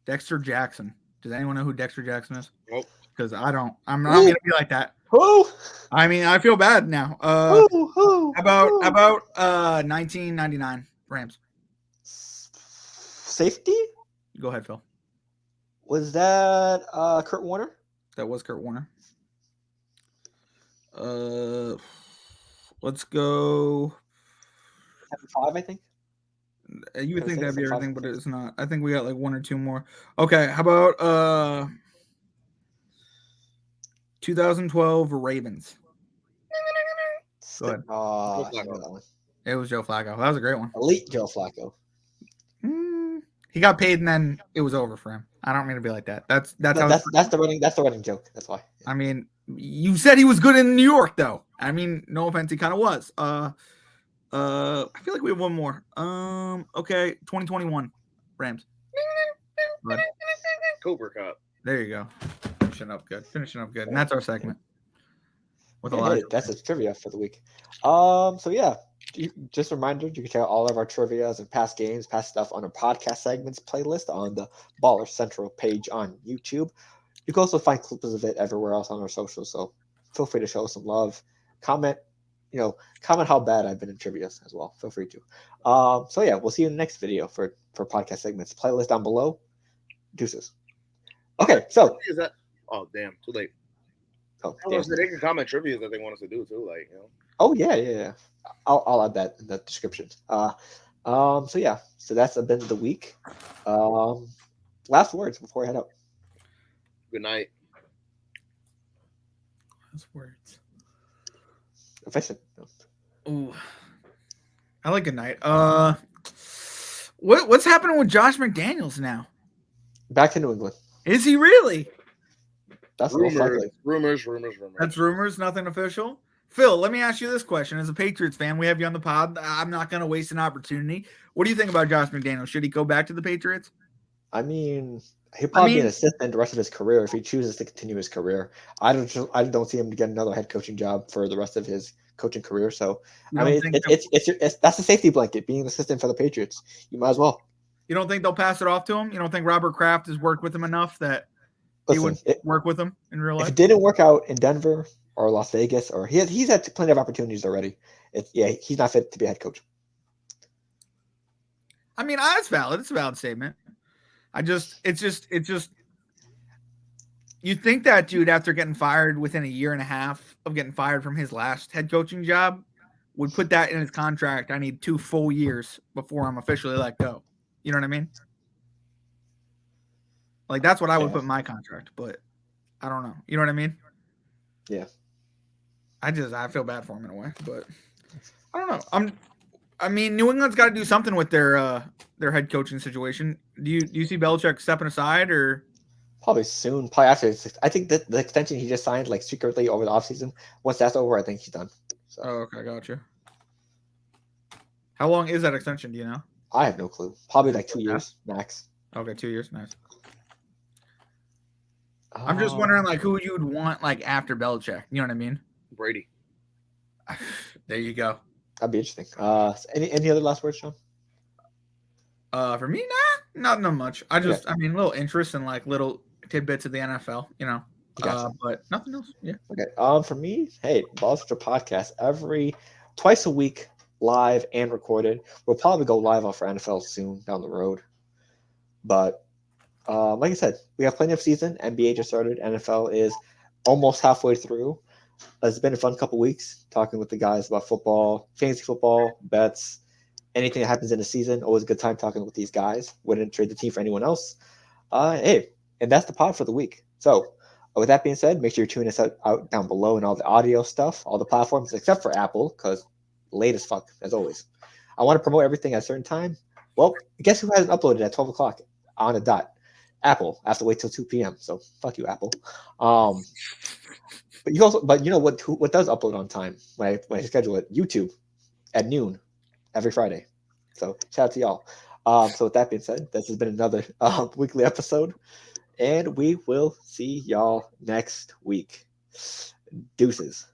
Dexter Jackson. Does anyone know who Dexter Jackson is? Nope. Because I don't. I'm not gonna be like that. Who? I mean, I feel bad now. Who? About 1999 Rams. Safety? Go ahead, Phil. Was that Kurt Warner? That was Kurt Warner. Let's go. 7-5, I think. You would think that'd be 7-5. everything, but it's not. I think we got like 1 or 2 more. Okay, how about 2012 Ravens? Go ahead. Oh, I know that one. It was Joe Flacco. That was a great one. Elite Joe Flacco. He got paid and then it was over for him. I don't mean to be like that. That's That's the running joke. That's why. I mean, you said he was good in New York, though. I mean, no offense, he kind of was. I feel like we have one more. Okay, 2021 Rams. Cooper Cup. There you go. finishing up good. And that's our segment. With a Yeah, lot. hey, that's a trivia for the week. So yeah, just a reminder, you can check out all of our trivias and past games, past stuff on our podcast segments playlist on the Baller Central page on YouTube. You can also find clips of it everywhere else on our socials. So feel free to show us some love. Comment, comment how bad I've been in trivia as well. Feel free to. So yeah, we'll see you in the next video for podcast segments. Playlist down below. Deuces. Okay, so. Is that? Oh damn! Too late. Oh, I was gonna say, they can comment trivia that they want us to do too, like Oh yeah. I'll add that in the description. So yeah, so that's been the week. Last words before I head out. Good night. Last words. If I said no. Ooh, I like good night. What's happening with Josh McDaniels now? Back to New England. Is he really? That's most likely. Rumors. That's rumors, nothing official. Phil, let me ask you this question. As a Patriots fan, we have you on the pod. I'm not going to waste an opportunity. What do you think about Josh McDaniels? Should he go back to the Patriots? I mean, he'll probably be an assistant the rest of his career if he chooses to continue his career. I don't see him to get another head coaching job for the rest of his coaching career. So I mean, it's that's a safety blanket. Being an assistant for the Patriots, you might as well. You don't think they'll pass it off to him? You don't think Robert Kraft has worked with him enough that he would work with him in real life? If it didn't work out in Denver or Las Vegas, or he's had plenty of opportunities already. He's not fit to be a head coach. I mean, that's valid. It's a valid statement. It's just. You think that dude, after getting fired within a year and a half of getting fired from his last head coaching job, would put that in his contract. I need 2 full years before I'm officially let go. You know what I mean? Like, that's what I would put in my contract, but I don't know. You know what I mean? Yeah. I feel bad for him in a way, but I don't know. I mean, New England's got to do something with their head coaching situation. Do you see Belichick stepping aside or? Probably soon. Probably after. I think that the extension he just signed, like secretly over the offseason, once that's over, I think he's done. So. Oh, okay, gotcha. How long is that extension? Do you know? I have no clue. Probably like 2 years max. Okay, 2 years, nice. I'm just wondering, like, who you'd want, like, after Belichick. You know what I mean? Brady. There you go. That'd be interesting. Any other last words, Sean? For me, not much. I mean, a little interest in like little tidbits of the NFL, you know. But nothing else. Yeah. Okay. For me, hey, Balls Central podcast twice a week, live and recorded. We'll probably go live off for NFL soon down the road. But like I said, we have plenty of season. NBA just started. NFL is almost halfway through. It's been a fun couple weeks talking with the guys about football, fantasy football, bets, anything that happens in the season. Always a good time talking with these guys. Wouldn't trade the team for anyone else. Hey, and that's the pod for the week. So with that being said, make sure you tune us out down below and all the audio stuff, all the platforms except for Apple, because late as fuck, as always. I want to promote everything at a certain time. Well, guess who hasn't uploaded at 12 o'clock on a dot? Apple. I have to wait till 2 p.m. So fuck you, Apple. But you know what does upload on time when I schedule it? YouTube at noon every Friday. So shout out to y'all. So with that being said, this has been another weekly episode, and we will see y'all next week. Deuces.